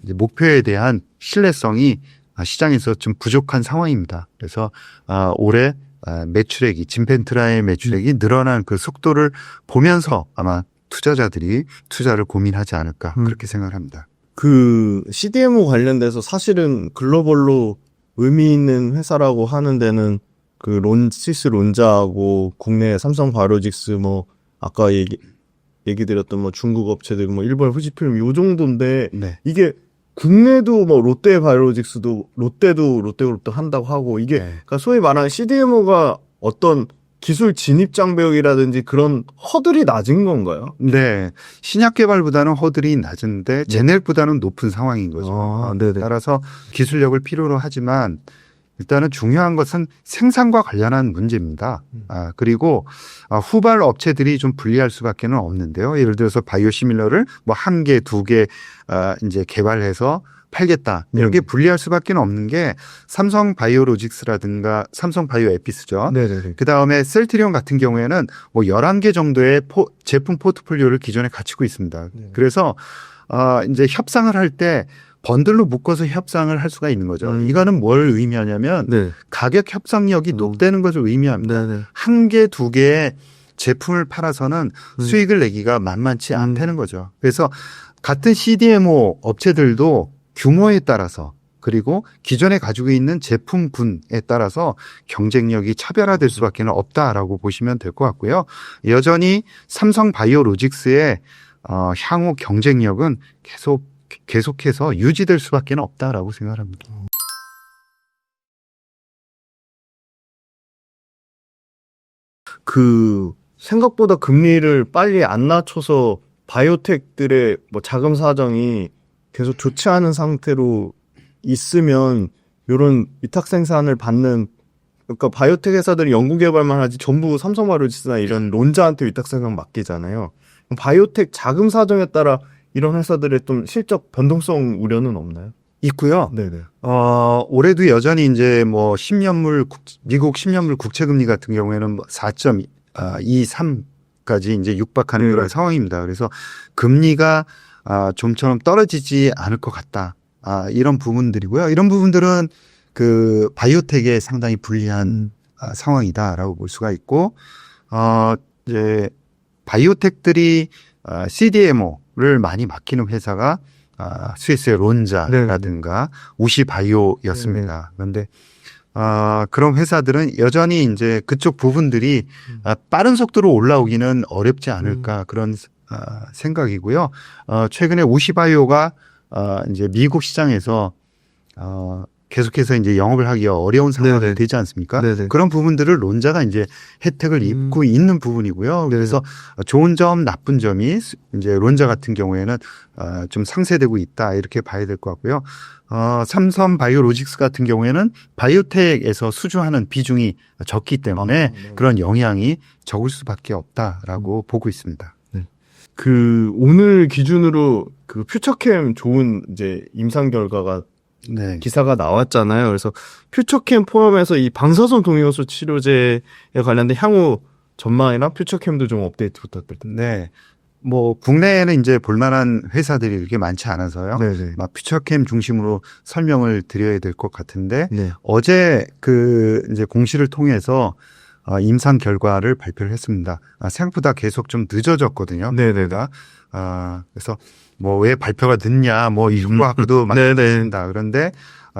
이제 목표에 대한 신뢰성이 시장에서 좀 부족한 상황입니다. 그래서 올해 매출액이 진펜트라의 매출액이 늘어난 그 속도를 보면서 아마 투자자들이 투자를 고민하지 않을까 그렇게 생각을 합니다. 그 CDMO 관련돼서 사실은 글로벌로 의미 있는 회사라고 하는 데는 그 스위스 론자하고 국내 삼성 바이오로직스 뭐 아까 얘기 드렸던 뭐 중국 업체들 뭐 일본 후지필름 요 정도인데 이게 국내도 뭐 롯데 바이오로직스도 롯데도 한다고 하고 이게 그러니까 소위 말하는 CDMO가 어떤 기술 진입 장벽이라든지 그런 허들이 낮은 건가요? 네. 신약 개발보다는 허들이 낮은데 제넬보다는 높은 상황인 거죠. 따라서 기술력을 필요로 하지만 일단은 중요한 것은 생산과 관련한 문제입니다. 그리고 후발 업체들이 좀 불리할 수밖에는 없는데요. 예를 들어서 바이오시밀러를 뭐 1개, 2개 이제 개발해서 팔겠다. 이렇게 불리할 수밖에 없는 게 삼성 바이오로직스라든가 삼성 바이오에피스죠. 그 다음에 셀트리온 같은 경우에는 뭐 11개 정도의 제품 포트폴리오를 기존에 갖추고 있습니다. 그래서 이제 협상을 할 때 번들로 묶어서 협상을 할 수가 있는 거죠. 이거는 뭘 의미하냐면 가격 협상력이 높다는 것을 의미합니다. 1개, 2개의 제품을 팔아서는 수익을 내기가 만만치 않다는 거죠. 그래서 같은 CDMO 업체들도 규모에 따라서 그리고 기존에 가지고 있는 제품군에 따라서 경쟁력이 차별화될 수밖에 없다라고 보시면 될 것 같고요. 여전히 삼성 바이오로직스의 향후 경쟁력은 계속해서 유지될 수밖에 없다라고 생각합니다. 그 생각보다 금리를 빨리 안 낮춰서 바이오텍들의 뭐 자금 사정이 계속 좋지 않은 상태로 있으면 이런 위탁 생산을 받는 그러니까 바이오텍 회사들이 연구 개발만 하지 전부 삼성 바이오로직스나 이런 론자한테 위탁 생산 맡기잖아요. 바이오텍 자금 사정에 따라 이런 회사들의 좀 실적 변동성 우려는 없나요? 있고요. 올해도 여전히 이제 뭐 10년물 미국 10년물 국채 금리 같은 경우에는 4.23까지 이제 육박하는 그런 상황입니다. 그래서 금리가 좀처럼 떨어지지 않을 것 같다. 이런 부분들이고요. 이런 부분들은 그 바이오텍에 상당히 불리한 상황이다라고 볼 수가 있고, 이제 바이오텍들이 CDMO를 많이 맡기는 회사가 스위스의 론자라든가 우시바이오였습니다. 그런데 그런 회사들은 여전히 이제 그쪽 부분들이 빠른 속도로 올라오기는 어렵지 않을까 그런 생각이고요. 최근에 우시바이오가 이제 미국 시장에서 계속해서 이제 영업을 하기 어려운 상황이 네네. 되지 않습니까? 네네. 그런 부분들을 론자가 이제 혜택을 입고 있는 부분이고요. 그래서 좋은 점, 나쁜 점이 이제 론자 같은 경우에는 좀 상쇄되고 있다 이렇게 봐야 될 것 같고요. 삼성 바이오로직스 같은 경우에는 바이오텍에서 수주하는 비중이 적기 때문에 그런 영향이 적을 수밖에 없다라고 보고 있습니다. 그 오늘 기준으로 그 퓨처캠 좋은 이제 임상 결과가 네. 기사가 나왔잖아요. 그래서 퓨처캠 포함해서 이 방사선 동요소 치료제에 관련된 향후 전망이나 퓨처캠도 좀 업데이트 부탁드립니다. 네. 뭐 국내에는 이제 볼만한 회사들이 이렇게 많지 않아서요. 네네. 막 퓨처캠 중심으로 설명을 드려야 될 것 같은데 네. 어제 그 이제 공시를 통해서 임상 결과를 발표를 했습니다. 생각보다 계속 좀 늦어졌거든요. 네네. 그래서 뭐 왜 발표가 늦냐 뭐 이런 거도 많습니다. 그런데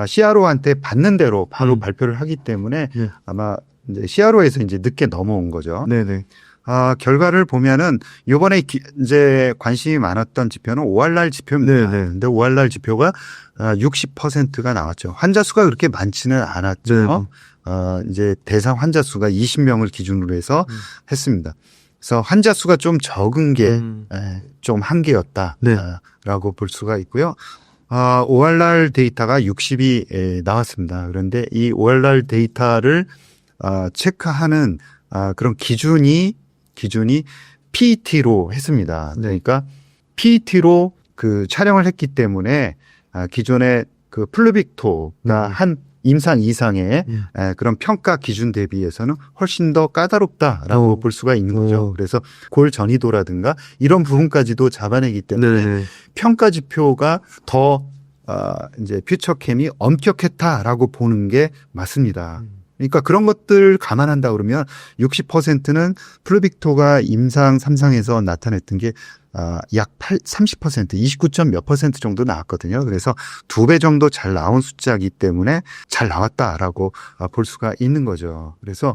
CRO한테 받는 대로 바로 발표를 하기 때문에 네. 아마 이제 CRO에서 이제 늦게 넘어온 거죠. 네네. 결과를 보면은 요번에 이제 관심이 많았던 지표는 ORR 지표입니다. 네네. 근데 ORR 지표가 60%가 나왔죠. 환자 수가 그렇게 많지는 않았죠. 이제 대상 환자 수가 20명을 기준으로 해서 했습니다. 그래서 환자 수가 좀 적은 게 좀 한계였다라고 네. 볼 수가 있고요. ORR 데이터가 60이 나왔습니다. 그런데 이 ORR 데이터를 체크하는 그런 기준이 PET로 했습니다. 그러니까 PET로 그 촬영을 했기 때문에 기존의 그 플루빅토가 한 임상 이상의 그런 평가 기준 대비해서는 훨씬 더 까다롭다라고 볼 수가 있는 거죠. 그래서 골 전이도라든가 이런 부분까지도 잡아내기 때문에 네네. 평가 지표가 더 이제 퓨처캠이 엄격했다라고 보는 게 맞습니다. 그러니까 그런 것들 감안한다 그러면 60%는 플루빅토가 임상 3상에서 나타냈던 게 약 30%, 29점 몇 % 정도 나왔거든요. 그래서 2배 정도 잘 나온 숫자이기 때문에 잘 나왔다라고 볼 수가 있는 거죠. 그래서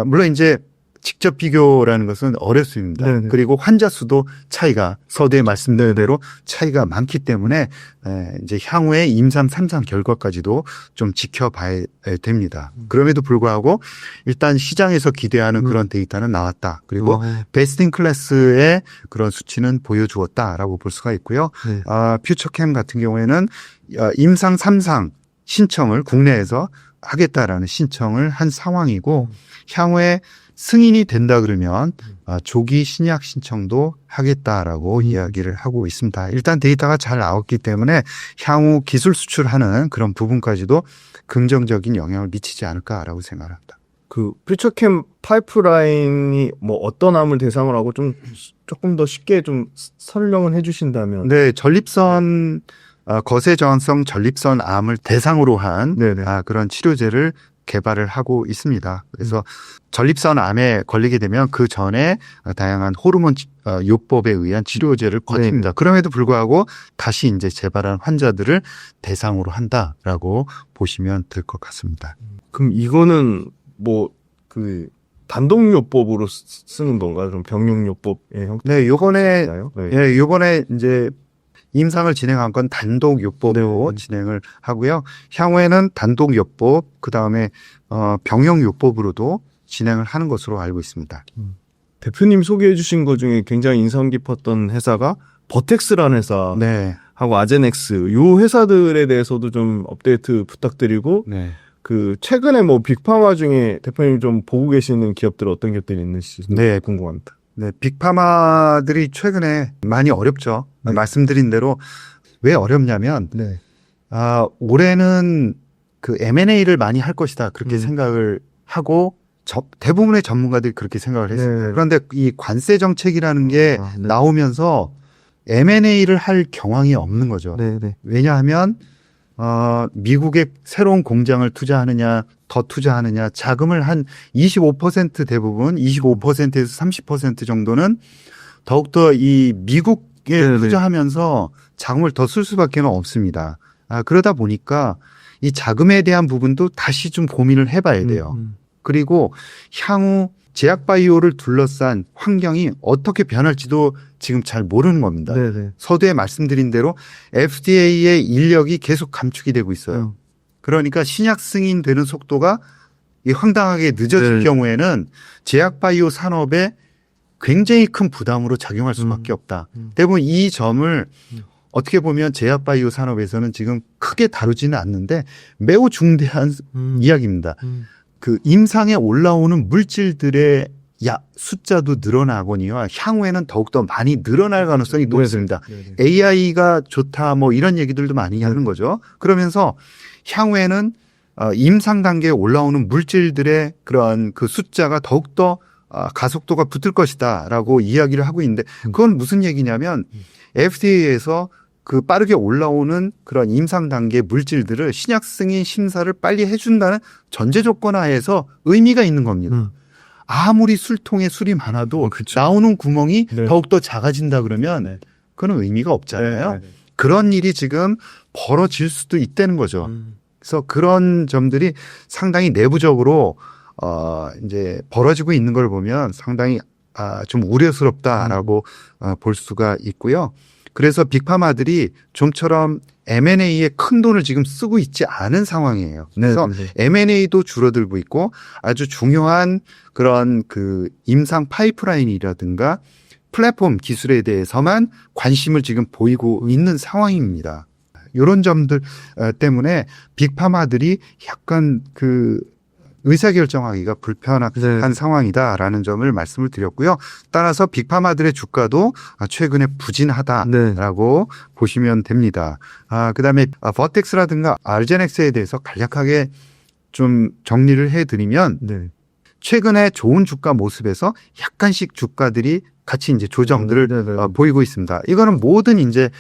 물론 이제 직접 비교라는 것은 어렵습니다. 네네. 그리고 환자 수도 차이가 서두에 말씀드린 대로 차이가 많기 때문에 이제 향후에 임상 3상 결과까지도 좀 지켜봐야 됩니다. 그럼에도 불구하고 일단 시장에서 기대하는 그런 데이터는 나왔다. 그리고 베스트 인 클래스의 그런 수치는 보여주었다라고 볼 수가 있고요. 네. 퓨처캠 같은 경우에는 임상 3상 신청을 국내에서 하겠다라는 신청을 한 상황이고 향후에 승인이 된다 그러면 조기 신약 신청도 하겠다라고 이야기를 하고 있습니다. 일단 데이터가 잘 나왔기 때문에 향후 기술 수출하는 그런 부분까지도 긍정적인 영향을 미치지 않을까라고 생각합니다. 그 퓨처캠 파이프라인이 뭐 어떤 암을 대상으로 하고 좀 조금 더 쉽게 좀 설명을 해주신다면. 네, 전립선 거세 저항성 전립선 암을 대상으로 한 네네. 그런 치료제를 개발을 하고 있습니다. 그래서 전립선 암에 걸리게 되면 그 전에 다양한 호르몬 요법에 의한 치료제를 거칩니다. 그럼에도 불구하고 다시 이제 재발한 환자들을 대상으로 한다라고 보시면 될 것 같습니다. 그럼 이거는 뭐 그 단독요법으로 쓰는 건가요? 좀 병용요법의 형태? 네, 요번에 네. 요번에 이제 임상을 진행한 건 단독 요법으로 진행을 하고요. 향후에는 단독 요법, 그 다음에 병용 요법으로도 진행을 하는 것으로 알고 있습니다. 대표님 소개해 주신 것 중에 굉장히 인상 깊었던 회사가 버텍스라는 회사 네. 하고 아제넥스 요 회사들에 대해서도 좀 업데이트 부탁드리고 네. 그 최근에 뭐 빅파마 중에 대표님 좀 보고 계시는 기업들 어떤 기업들이 있는지 네. 궁금합니다. 네, 빅파마들이 최근에 많이 어렵죠. 말씀드린 대로 왜 어렵냐면 올해는 그 M&A를 많이 할 것이다 그렇게 생각을 하고 대부분의 전문가들이 그렇게 생각을 했습니다. 그런데 이 관세 정책이라는 게 나오면서 M&A를 할 경황이 없는 거죠. 왜냐하면 미국에 새로운 공장을 투자하느냐 더 투자하느냐 자금을 한 25% 대부분 25%에서 30% 정도는 더욱더 이 미국에 투자하면서 자금을 더 쓸 수밖에 없습니다. 그러다 보니까 이 자금에 대한 부분도 다시 좀 고민을 해봐야 돼요. 그리고 향후 제약바이오를 둘러싼 환경이 어떻게 변할지도 지금 잘 모르는 겁니다. 서두에 말씀드린 대로 FDA의 인력이 계속 감축이 되고 있어요. 그러니까 신약 승인되는 속도가 이 황당하게 늦어질 네. 경우에는 제약바이오 산업에 굉장히 큰 부담으로 작용할 수밖에 없다. 대부분 이 점을 어떻게 보면 제약바이오 산업에서는 지금 크게 다루지는 않는데 매우 중대한 이야기입니다. 그 임상에 올라오는 물질들의 숫자도 늘어나거니와 향후에는 더욱더 많이 늘어날 가능성이 높습니다. AI가 좋다 뭐 이런 얘기들도 많이 하는 거죠. 그러면서 향후에는 임상 단계에 올라오는 물질들의 그런 그 숫자가 더욱더 가속도가 붙을 것이다라고 이야기를 하고 있는데 그건 무슨 얘기냐면 FDA에서 그 빠르게 올라오는 그런 임상 단계 물질들을 신약 승인 심사를 빨리 해준다는 전제 조건 하에서 의미가 있는 겁니다. 아무리 술통에 술이 많아도 그쵸. 나오는 구멍이 네. 더욱더 작아진다 그러면 그건 의미가 없잖아요. 그런 일이 지금 벌어질 수도 있다는 거죠. 그래서 그런 점들이 상당히 내부적으로 이제 벌어지고 있는 걸 보면 상당히 좀 우려스럽다라고 볼 수가 있고요. 그래서 빅파마들이 좀처럼 M&A에 큰 돈을 지금 쓰고 있지 않은 상황이에요. 그래서 M&A도 줄어들고 있고 아주 중요한 그런 그 임상 파이프라인이라든가 플랫폼 기술에 대해서만 관심을 지금 보이고 있는 상황입니다. 이런 점들 때문에 빅파마들이 약간 그 의사결정하기가 불편한 상황이다라는 점을 말씀을 드렸고요. 따라서 빅파마들의 주가도 최근에 부진하다라고 보시면 됩니다. 그다음에 버텍스라든가 알제넥스에 대해서 간략하게 좀 정리를 해드리면 최근에 좋은 주가 모습에서 약간씩 주가들이 같이 이제 조정들을 보이고 있습니다. 이거는 모든 이제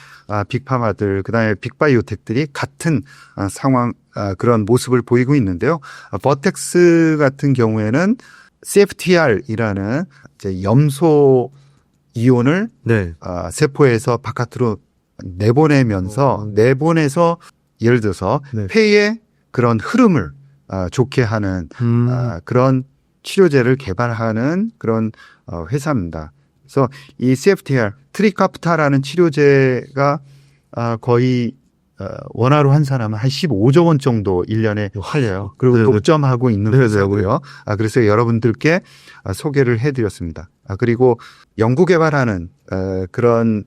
빅파마들 그다음에 빅바이오텍들이 같은 상황 그런 모습을 보이고 있는데요. 버텍스 같은 경우에는 CFTR이라는 이제 염소 이온을 세포에서 바깥으로 내보내서 예를 들어서 폐의 그런 흐름을 좋게 하는 그런 치료제를 개발하는 그런 회사입니다. 그래서 이 CFTR 트리카프타라는 치료제가 거의 원화로 환산하면 한 15조 원 정도 1년에 팔려요. 그리고 독점하고 있는 회사고요. 그래서 여러분들께 소개를 해드렸습니다. 그리고 연구개발하는 그런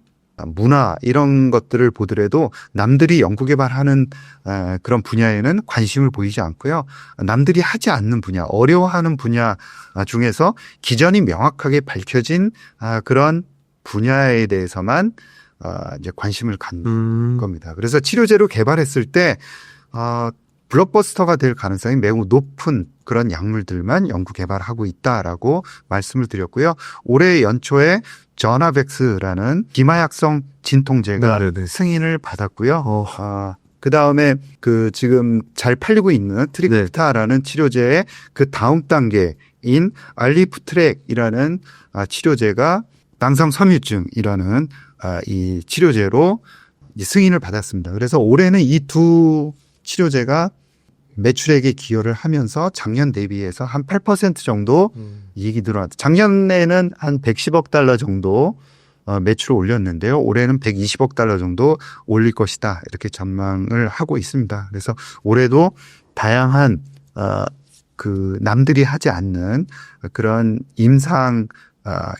문화 이런 것들을 보더라도 남들이 연구개발하는 그런 분야에는 관심을 보이지 않고요. 남들이 하지 않는 분야, 어려워하는 분야 중에서 기전이 명확하게 밝혀진 그런 분야에 대해서만 이제 관심을 갖는 겁니다. 그래서 치료제로 개발했을 때 블록버스터가 될 가능성이 매우 높은 그런 약물들만 연구 개발하고 있다라고 말씀을 드렸고요. 올해 연초에 저나벡스라는 기마약성 진통제가 승인을 받았고요. 그 다음에 그 지금 잘 팔리고 있는 트리프타라는 치료제의 그 다음 단계인 알리프트렉이라는 치료제가 당성 섬유증이라는 이 치료제로 승인을 받았습니다. 그래서 올해는 이 두 치료제가 매출액에 기여를 하면서 작년 대비해서 한 8% 정도 이익이 늘어났다. 작년에는 한 110억 달러 정도 매출을 올렸는데요. 올해는 120억 달러 정도 올릴 것이다. 이렇게 전망을 하고 있습니다. 그래서 올해도 다양한 그 남들이 하지 않는 그런 임상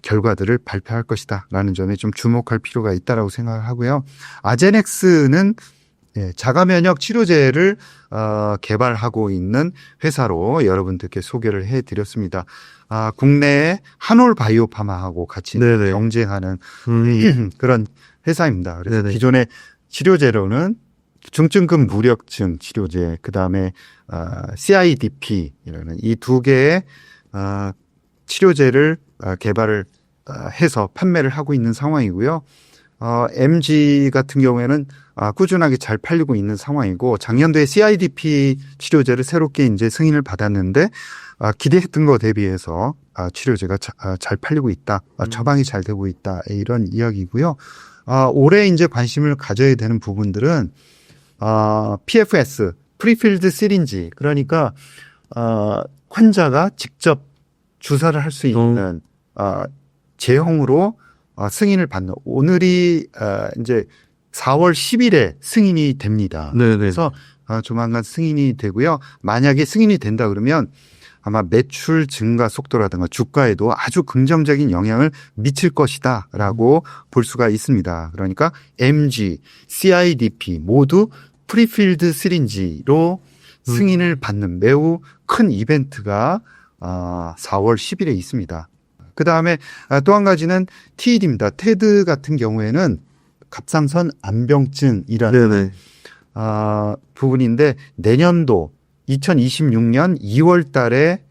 결과들을 발표할 것이다라는 점에 좀 주목할 필요가 있다라고 생각을 하고요. 아제넥스는 자가면역 치료제를 개발하고 있는 회사로 여러분들께 소개를 해드렸습니다. 국내에 한올바이오파마하고 같이 경쟁하는 그런 회사입니다. 그래서 기존의 치료제로는 중증급 무력증 치료제, 그 다음에 CIDP라는 이 두 개의 치료제를 개발을 해서 판매를 하고 있는 상황이고요. MG 같은 경우에는 꾸준하게 잘 팔리고 있는 상황이고 작년도에 CIDP 치료제를 새롭게 이제 승인을 받았는데 기대했던 것 대비해서 치료제가 잘 팔리고 있다, 처방이 잘 되고 있다 이런 이야기고요. 올해 이제 관심을 가져야 되는 부분들은 PFS, 프리필드 시린지, 그러니까 환자가 직접 주사를 할 수 있는 제형으로 승인을 받는, 오늘이 이제 4월 10일에 승인이 됩니다. 그래서 조만간 승인이 되고요. 만약에 승인이 된다 그러면 아마 매출 증가 속도라든가 주가에도 아주 긍정적인 영향을 미칠 것이다라고 볼 수가 있습니다. 그러니까 MG, CIDP 모두 프리필드 시린지로 승인을 받는 매우 큰 이벤트가 4월 10일에 있습니다. 그 다음에 또 한 가지는 TED입니다. 테드 같은 경우에는 갑상선 암병증이라는 네네. 부분인데 내년도 2026년 2월 달에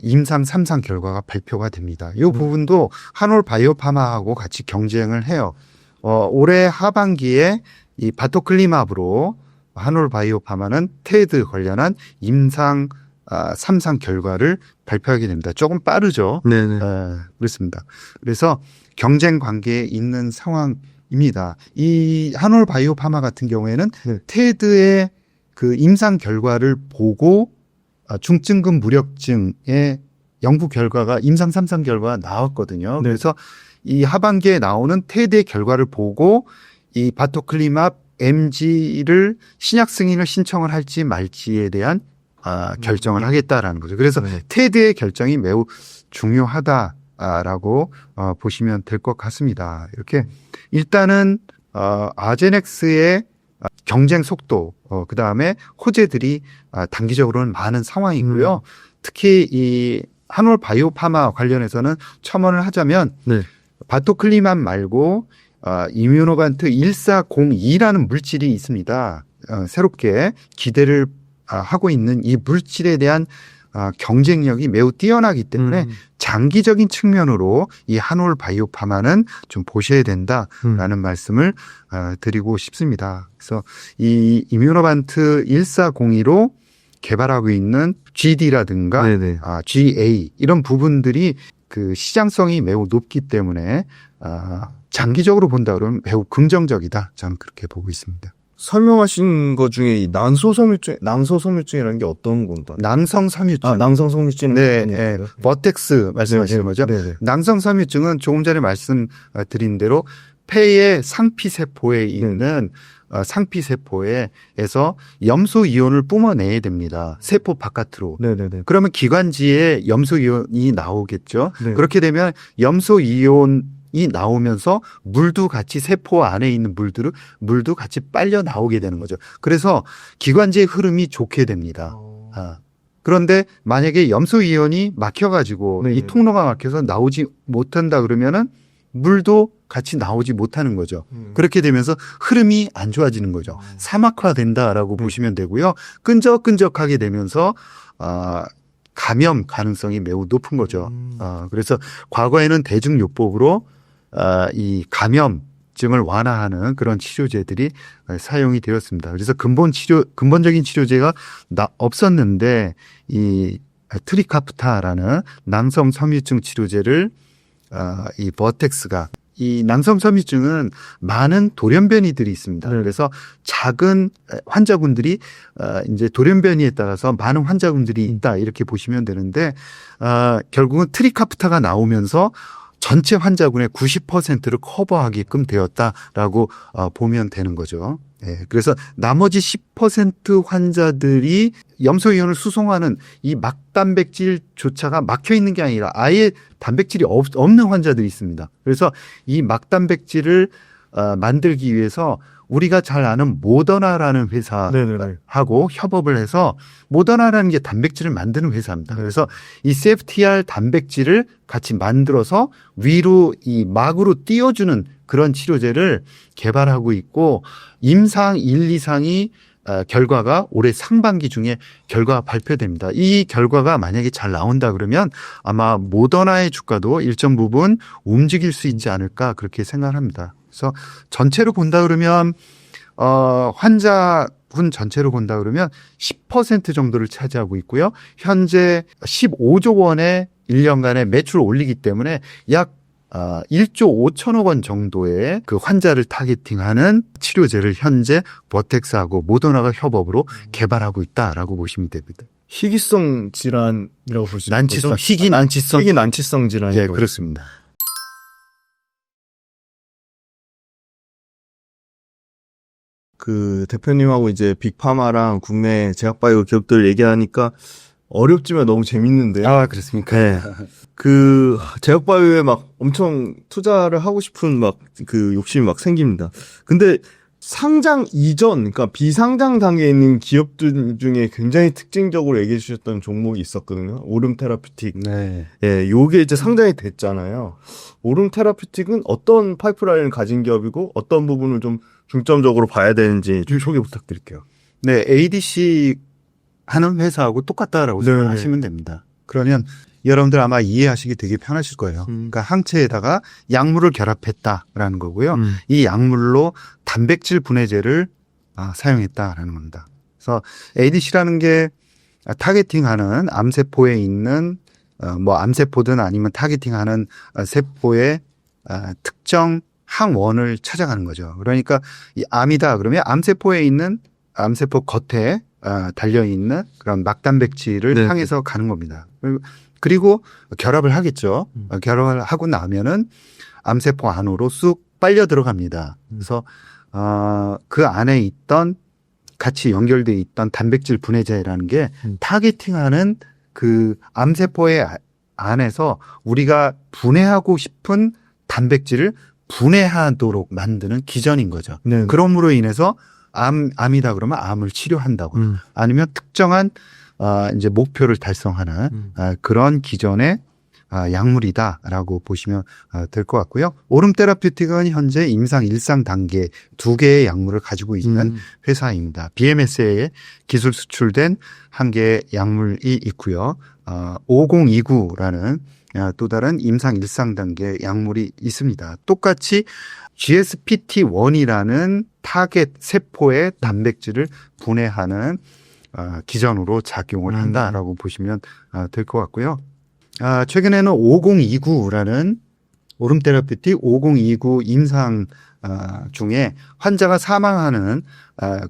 임상 3상 결과가 발표가 됩니다. 이 부분도 한올 바이오파마하고 같이 경쟁을 해요. 올해 하반기에 이 바토클리마브로 한올 바이오파마는 테드 관련한 임상 3상 결과를 발표하게 됩니다. 조금 빠르죠. 네네. 그렇습니다. 그래서 경쟁 관계에 있는 상황입니다. 이 한올 바이오파마 같은 경우에는 네. 테드의 그 임상 결과를 보고 중증근 무력증의 연구 결과가 임상 3상 결과가 나왔거든요. 네. 그래서 이 하반기에 나오는 테드의 결과를 보고 이 바토클리맙 MG를 신약 승인을 신청을 할지 말지에 대한 결정을 하겠다라는 거죠. 그래서 네. 테드의 결정이 매우 중요하다라고 보시면 될 것 같습니다. 이렇게 일단은 아제넥스의 경쟁 속도, 그 다음에 호재들이 단기적으로는 많은 상황이고요. 특히 이 한올 바이오파마 관련해서는 첨언을 하자면 네. 바토클리맘 말고 이뮤노반트 1402라는 물질이 있습니다. 새롭게 기대를 하고 있는 이 물질에 대한 경쟁력이 매우 뛰어나기 때문에 장기적인 측면으로 이 한올 바이오파마는 좀 보셔야 된다라는 말씀을 드리고 싶습니다. 그래서 이 이뮤노반트 1402로 개발하고 있는 GD라든가 네네. GA 이런 부분들이 그 시장성이 매우 높기 때문에 장기적으로 본다 그러면 매우 긍정적이다. 저는 그렇게 보고 있습니다. 설명하신 것 중에 이 낭소섬유증이라는 게 어떤 건가요? 낭성섬유증. 낭성섬유증은 네, 버텍스 말씀하시는 거죠. 네네. 낭성섬유증은 조금 전에 말씀드린 대로 폐의 상피세포에 있는 상피세포에서 염소 이온을 뿜어내야 됩니다. 세포 바깥으로. 네네네. 그러면 기관지에 염소 이온이 나오겠죠. 네. 그렇게 되면 염소 이온이 나오면서 물도 같이 세포 안에 있는 물도 같이 빨려 나오게 되는 거죠. 그래서 기관지의 흐름이 좋게 됩니다. 그런데 만약에 염소 이온이 막혀가지고 네. 이 통로가 막혀서 나오지 못한다 그러면은 물도 같이 나오지 못하는 거죠. 그렇게 되면서 흐름이 안 좋아지는 거죠. 사막화된다라고 보시면 되고요. 끈적끈적하게 되면서 감염 가능성이 매우 높은 거죠. 그래서 과거에는 대중요법으로 이 감염증을 완화하는 그런 치료제들이 사용이 되었습니다. 그래서 근본적인 치료제가 없었는데 이 트리카프타라는 낭성 섬유증 치료제를 이 버텍스가 이 낭성섬유증은 많은 돌연변이들이 있습니다. 네. 그래서 작은 환자군들이 이제 돌연변이에 따라서 많은 환자군들이 있다 이렇게 보시면 되는데 결국은 트리카프타가 나오면서 전체 환자군의 90%를 커버하게끔 되었다라고 보면 되는 거죠. 예, 그래서 나머지 10% 환자들이 염소이온을 수송하는 이 막단백질조차가 막혀 있는 게 아니라 아예 단백질이 없는 환자들이 있습니다. 그래서 이 막단백질을 만들기 위해서 우리가 잘 아는 모더나라는 회사하고 협업을 해서 모더나라는 게 단백질을 만드는 회사입니다. 그래서 이 CFTR 단백질을 같이 만들어서 위로 이 막으로 띄워주는 그런 치료제를 개발하고 있고 임상 1, 2상이 결과가 올해 상반기 중에 결과가 발표됩니다. 이 결과가 만약에 잘 나온다 그러면 아마 모더나의 주가도 일정 부분 움직일 수 있지 않을까 그렇게 생각합니다. 그래서 전체로 본다 그러면 환자군 전체로 본다 그러면 10% 정도를 차지하고 있고요. 현재 15조 원의 1년간의 매출을 올리기 때문에 약 1조 5천억 원 정도의 그 환자를 타겟팅하는 치료제를 현재 버텍스하고 모더나가 협업으로 개발하고 있다라고 보시면 됩니다. 희귀성 질환이라고 볼 수 있죠. 난치성, 희귀 난치성 질환이 네, 그렇습니다. 그 대표님하고 이제 빅파마랑 국내 제약바이오 기업들 얘기하니까 어렵지만 너무 재밌는데요. 아, 그렇습니까? 네. 그 제약바이오에 막 엄청 투자를 하고 싶은 막 그 욕심이 막 생깁니다. 근데 상장 이전, 그러니까 비상장 단계에 있는 기업들 중에 굉장히 특징적으로 얘기해 주셨던 종목이 있었거든요. 오름 테라퓨틱. 네. 예, 요게 이제 상장이 됐잖아요. 오름 테라퓨틱은 어떤 파이프라인을 가진 기업이고 어떤 부분을 좀 중점적으로 봐야 되는지 좀 소개 부탁드릴게요. 네, ADC 하는 회사하고 똑같다라고 네. 생각하시면 됩니다. 그러면 여러분들 아마 이해하시기 되게 편하실 거예요. 그러니까 항체에다가 약물을 결합했다라는 거고요. 이 약물로 단백질 분해제를 사용했다라는 겁니다. 그래서 ADC라는 게 타겟팅하는 암세포에 있는 뭐 암세포든 아니면 타겟팅하는 세포의 특정 항원을 찾아가는 거죠. 그러니까 이 암이다 그러면 암세포에 있는 암세포 겉에 달려있는 그런 막단백질을 네. 향해서 가는 겁니다. 그리고 결합을 하겠죠. 결합을 하고 나면은 암세포 안으로 쑥 빨려 들어갑니다. 그래서 그 안에 있던 같이 연결돼 있던 단백질 분해제라는 게 타겟팅하는 그 암세포의 안에서 우리가 분해하고 싶은 단백질을 분해하도록 만드는 기전인 거죠. 네. 그럼으로 인해서 암이다 그러면 암을 치료한다고 아니면 특정한 이제 목표를 달성하는 그런 기전의 약물이다라고 보시면 될 것 같고요. 오름 테라퓨틱은 현재 임상 1상 단계 2개의 약물을 가지고 있는 회사입니다. BMS에 기술 수출된 한 개의 약물이 있고요. 5029라는 또 다른 임상 1상 단계 약물이 있습니다. 똑같이 GSPT1이라는 타겟 세포의 단백질을 분해하는 기전으로 작용을 한다라고 보시면 될 것 같고요. 최근에는 5029라는 오름 테라퓨틱 5029 임상 중에 환자가 사망하는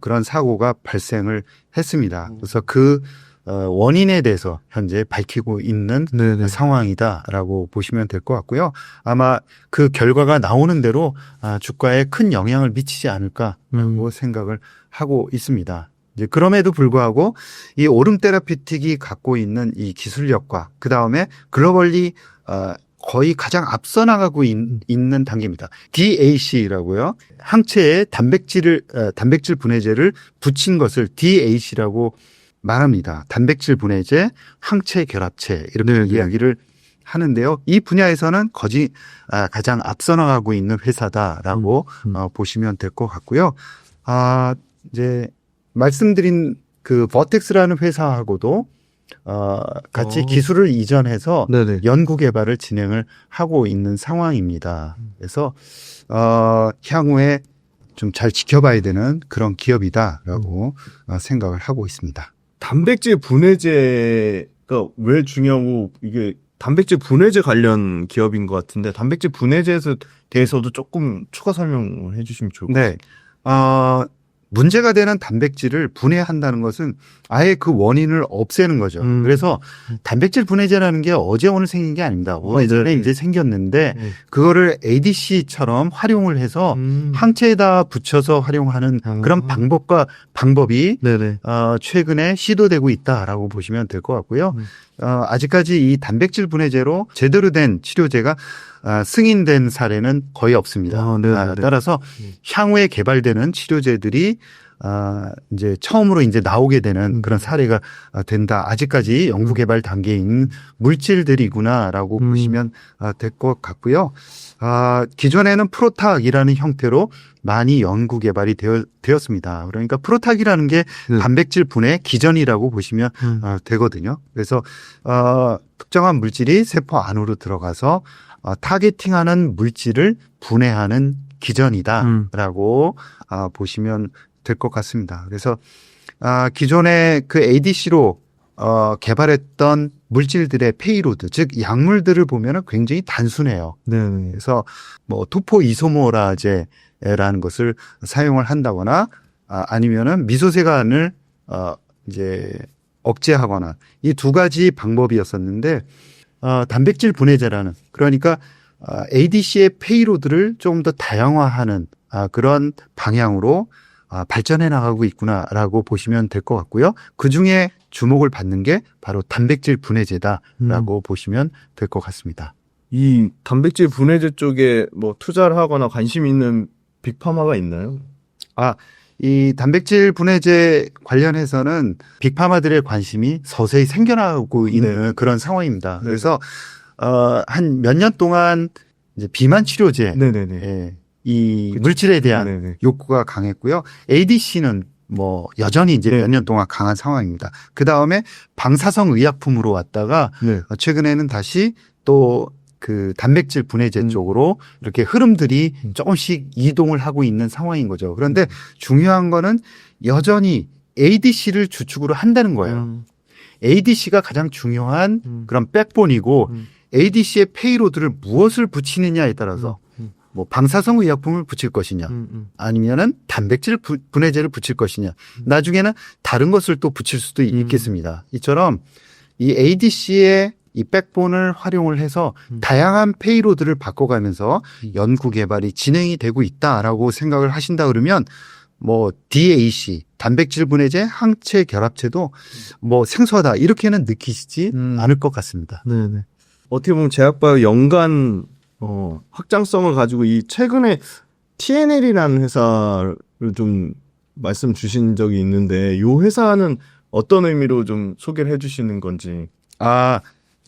그런 사고가 발생을 했습니다. 그래서 그 원인에 대해서 현재 밝히고 있는 네네. 상황이다라고 보시면 될 것 같고요. 아마 그 결과가 나오는 대로 주가에 큰 영향을 미치지 않을까라고 생각을 하고 있습니다. 이제 그럼에도 불구하고 이 오름 테라퓨틱이 갖고 있는 이 기술력과 그 다음에 글로벌리 거의 가장 앞서 나가고 있는 단계입니다. DAC라고요. 항체에 단백질 분해제를 붙인 것을 DAC라고 말합니다. 단백질 분해제, 항체 결합체 이렇게 이야기를 하는데요. 이 분야에서는 가장 앞서 나가고 있는 회사다라고 보시면 될 것 같고요. 이제 말씀드린 그 버텍스라는 회사하고도 같이 기술을 이전해서 네네. 연구 개발을 진행을 하고 있는 상황입니다. 그래서 향후에 좀 잘 지켜봐야 되는 그런 기업이다라고 생각을 하고 있습니다. 단백질 분해제가 왜 중요하고 이게 단백질 분해제 관련 기업인 것 같은데 단백질 분해제에 대해서도 조금 추가 설명을 해주시면 좋을 것 같아요. 네. 문제가 되는 단백질을 분해한다는 것은 아예 그 원인을 없애는 거죠. 그래서 단백질 분해제라는 게 어제 오늘 생긴 게 아닙니다. 오래전에 이제 생겼는데 그거를 ADC처럼 활용을 해서 항체에다 붙여서 활용하는 그런 방법이 네네. 최근에 시도되고 있다라고 보시면 될 것 같고요. 아직까지 이 단백질 분해제로 제대로 된 치료제가 승인된 사례는 거의 없습니다. 따라서 향후에 개발되는 치료제들이 이제 처음으로 이제 나오게 되는 그런 사례가 된다. 아직까지 연구 개발 단계에 있는 물질들이구나라고 보시면 될 것 같고요. 기존에는 프로탁이라는 형태로 많이 연구 개발이 되었습니다. 그러니까 프로탁이라는 게 단백질 분해 기전이라고 보시면 되거든요. 그래서 특정한 물질이 세포 안으로 들어가서 타겟팅하는 물질을 분해하는 기전이다라고 보시면 될 것 같습니다. 그래서 기존에 그 ADC로 개발했던 물질들의 페이로드, 즉 약물들을 보면은 굉장히 단순해요. 네네. 그래서 뭐 토포이소모라제라는 것을 사용을 한다거나 아니면은 미소세관을 이제 억제하거나 이 두 가지 방법이었었는데 단백질 분해제라는 그러니까 ADC의 페이로드를 조금 더 다양화하는 그런 방향으로 발전해 나가고 있구나라고 보시면 될 것 같고요. 그 중에 주목을 받는 게 바로 단백질 분해제다라고 보시면 될 것 같습니다. 이 단백질 분해제 쪽에 뭐 투자를 하거나 관심 있는 빅파마가 있나요? 이 단백질 분해제 관련해서는 빅파마들의 관심이 서서히 생겨나고 있는 그런 상황입니다. 네. 그래서 한 몇 년 동안 이제 비만 치료제 네네네. 예, 이 물질에 대한 네네. 욕구가 강했고요. ADC는 뭐 여전히 이제 네. 몇 년 동안 강한 상황입니다. 그 다음에 방사성 의약품으로 왔다가 네. 최근에는 다시 또 그 단백질 분해제 쪽으로 이렇게 흐름들이 조금씩 이동을 하고 있는 상황인 거죠. 그런데 중요한 거는 여전히 ADC를 주축으로 한다는 거예요. ADC가 가장 중요한 그런 백본이고 ADC의 페이로드를 무엇을 붙이느냐에 따라서 뭐 방사성 의약품을 붙일 것이냐 아니면은 단백질 분해제를 붙일 것이냐 나중에는 다른 것을 또 붙일 수도 있겠습니다. 이처럼 이 ADC의 이 백본을 활용을 해서 다양한 페이로드를 바꿔가면서 연구 개발이 진행이 되고 있다라고 생각을 하신다 그러면 뭐 DAC 단백질 분해제 항체 결합체도 뭐 생소하다 이렇게는 느끼시지 않을 것 같습니다. 네네. 어떻게 보면 제약바이오 연간 확장성을 가지고 이 최근에 TNL이라는 회사를 좀 말씀 주신 적이 있는데 이 회사는 어떤 의미로 좀 소개를 해주시는 건지.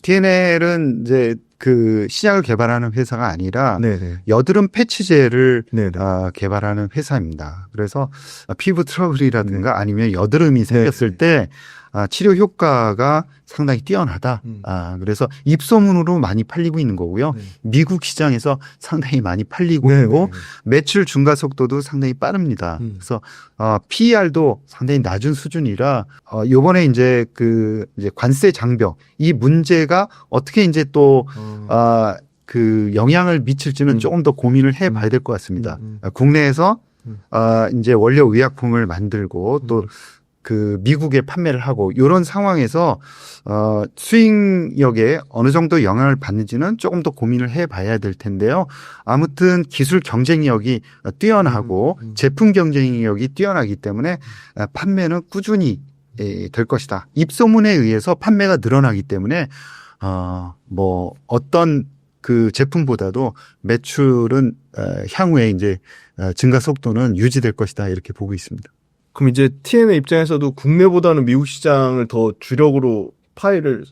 TNL은 이제 그 신약을 개발하는 회사가 아니라 네네. 여드름 패치제를 네네. 개발하는 회사입니다. 그래서 피부 트러블이라든가 아니면 여드름이 생겼을 때 치료 효과가 상당히 뛰어나다. 그래서 입소문으로 많이 팔리고 있는 거고요. 미국 시장에서 상당히 많이 팔리고 있고 매출 증가 속도도 상당히 빠릅니다. 그래서 PER도 상당히 낮은 수준이라 요번에 이제 이제 관세 장벽 이 문제가 어떻게 이제 또 그 영향을 미칠지는 조금 더 고민을 해봐야 될 것 같습니다. 국내에서 이제 원료 의약품을 만들고 또 그 미국에 판매를 하고 이런 상황에서 수익력에 어느 정도 영향을 받는지는 조금 더 고민을 해봐야 될 텐데요. 아무튼 기술 경쟁력이 뛰어나고 제품 경쟁력이 뛰어나기 때문에 판매는 꾸준히 될 것이다. 입소문에 의해서 판매가 늘어나기 때문에 뭐 어떤 그 제품보다도 매출은 향후에 이제 증가 속도는 유지될 것이다 이렇게 보고 있습니다. 그럼 이제 TN의 입장에서도 국내보다는 미국 시장을 더 주력으로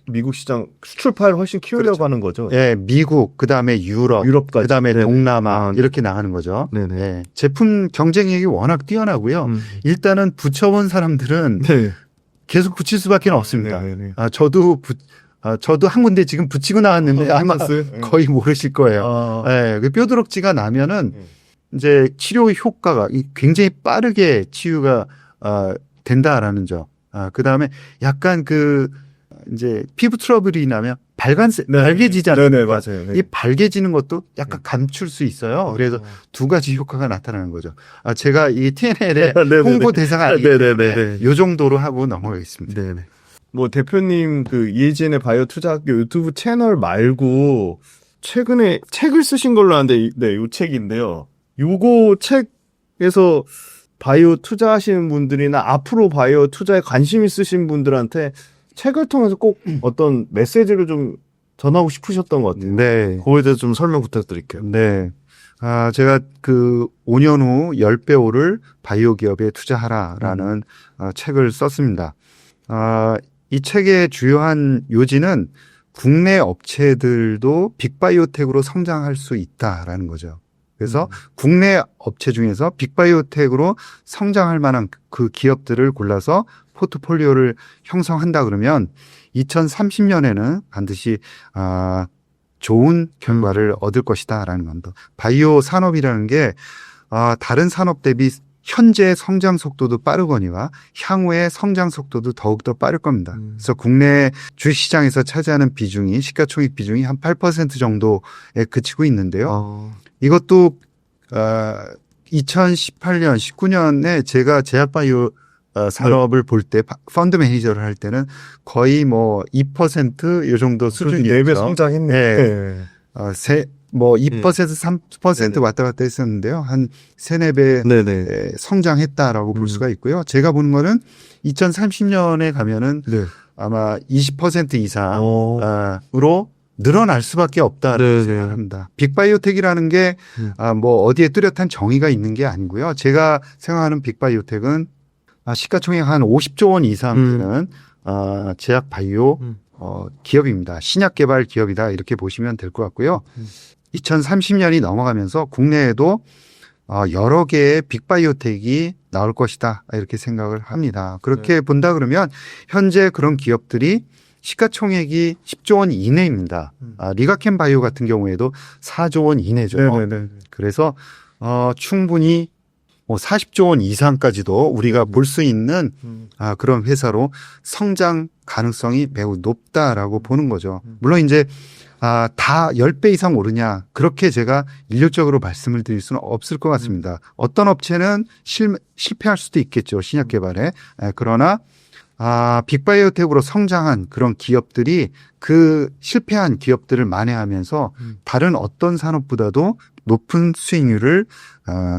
미국 시장 수출 파일을 훨씬 키우려고 하는 거죠. 예, 미국, 그 다음에 유럽까지. 그 다음에 네네. 동남아 이렇게 나가는 거죠. 네네. 예, 제품 경쟁력이 워낙 뛰어나고요. 일단은 붙여본 사람들은 네. 계속 붙일 수밖에 없습니다. 네네. 저도 한 군데 지금 붙이고 나왔는데 아마 거의 모르실 거예요. 예, 그 뼈드럭지가 나면은 이제 치료 효과가 굉장히 빠르게 치유가 된다라는 점. 그 다음에 약간 이제 피부 트러블이 나면 발개지잖아요. 네네, 맞아요. 네. 이 발개지는 것도 약간 감출 수 있어요. 그래서 두 가지 효과가 나타나는 거죠. 제가 이 TNL의 홍보 대사가 아니기 때문에 이 정도로 하고 넘어가겠습니다. 네네. 뭐 대표님 이혜진의 바이오 투자학교 유튜브 채널 말고 최근에 책을 쓰신 걸로 아는데 이 책인데요. 요거 책에서 바이오 투자하시는 분들이나 앞으로 바이오 투자에 관심 있으신 분들한테 책을 통해서 꼭 어떤 메시지를 좀 전하고 싶으셨던 것 같아요. 네. 그거에 대해서 좀 설명 부탁드릴게요. 네. 제가 5년 후 10배 오를 바이오 기업에 투자하라라는 책을 썼습니다. 이 책의 주요한 요지는 국내 업체들도 빅바이오텍으로 성장할 수 있다라는 거죠. 그래서 국내 업체 중에서 빅바이오텍으로 성장할 만한 그 기업들을 골라서 포트폴리오를 형성한다 그러면 2030년에는 반드시 좋은 결과를 얻을 것이다라는 겁니다. 바이오 산업이라는 게 다른 산업 대비 현재 성장 속도도 빠르거니와 향후의 성장 속도도 더욱더 빠를 겁니다. 그래서 국내 주식시장에서 차지하는 비중이 시가총액 비중이 한 8% 정도에 그치고 있는데요. 이것도 2018년, 19년에 제가 제약바이오 산업을 볼 때 펀드 매니저를 할 때는 거의 뭐 2% 이 정도 수준이었죠. 4배 성장했네. 네. 뭐 2% 3% 네네. 왔다 갔다 했었는데요. 한 3, 4배 네네. 성장했다라고 볼 수가 있고요. 제가 보는 거는 2030년에 가면은 네. 아마 20% 이상으로 어. 늘어날 수밖에 없다고 네네. 생각합니다. 빅바이오텍이라는 게 뭐 어디에 뚜렷한 정의가 있는 게 아니고요. 제가 생각하는 빅바이오텍은 시가총액 한 50조 원 이상 되는 제약 바이오 기업입니다. 신약 개발 기업이다 이렇게 보시면 될 것 같고요. 2030년이 넘어가면서 국내에도 여러 개의 빅바이오텍이 나올 것이다 이렇게 생각을 합니다. 그렇게 본다 그러면 현재 그런 기업들이 시가총액이 10조 원 이내입니다. 리가켄 바이오 같은 경우에도 4조 원 이내죠. 네네네. 그래서 충분히 뭐 40조 원 이상까지도 우리가 볼 수 있는 그런 회사로 성장 가능성이 매우 높다라고 보는 거죠. 물론 이제 다 10배 이상 오르냐 그렇게 제가 일률적으로 말씀을 드릴 수는 없을 것 같습니다. 어떤 업체는 실패할 수도 있겠죠. 신약 개발에. 그러나 빅바이오텍으로 성장한 그런 기업들이 그 실패한 기업들을 만회하면서 다른 어떤 산업보다도 높은 수익률을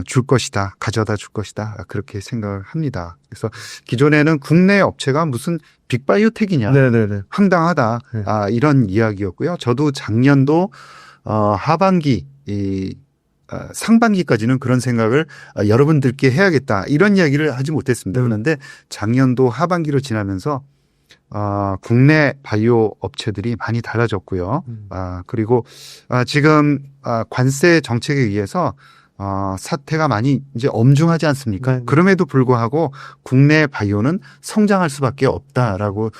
줄 것이다. 가져다 줄 것이다. 그렇게 생각을 합니다. 그래서 기존에는 국내 업체가 무슨 빅바이오텍이냐. 네네네. 황당하다. 네. 이런 이야기였고요. 저도 작년도 하반기 상반기까지는 그런 생각을 여러분들께 해야겠다. 이런 이야기를 하지 못했습니다. 그런데 작년도 하반기로 지나면서 국내 바이오 업체들이 많이 달라졌고요. 그리고 지금 관세 정책에 의해서 사태가 많이 이제 엄중하지 않습니까? 네. 그럼에도 불구하고 국내 바이오는 성장할 수밖에 없다라고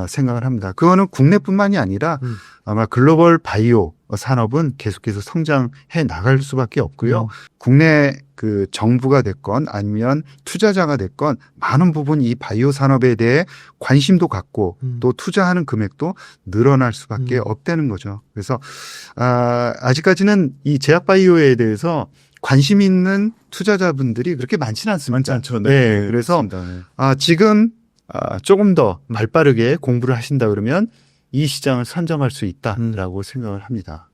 생각을 합니다. 그거는 국내뿐만이 아니라 아마 글로벌 바이오 산업은 계속해서 성장해 나갈 수밖에 없고요. 국내 그 정부가 됐건 아니면 투자자가 됐건 많은 부분 이 바이오 산업에 대해 관심도 갖고 또 투자하는 금액도 늘어날 수밖에 없다는 거죠. 그래서 아직까지는 이 제약 바이오에 대해서 관심 있는 투자자분들이 그렇게 많지는 않습니다. 많지 않죠. 네. 그래서 지금 조금 더 발빠르게 공부를 하신다 그러면 이 시장을 선점할 수 있다라고 생각을 합니다.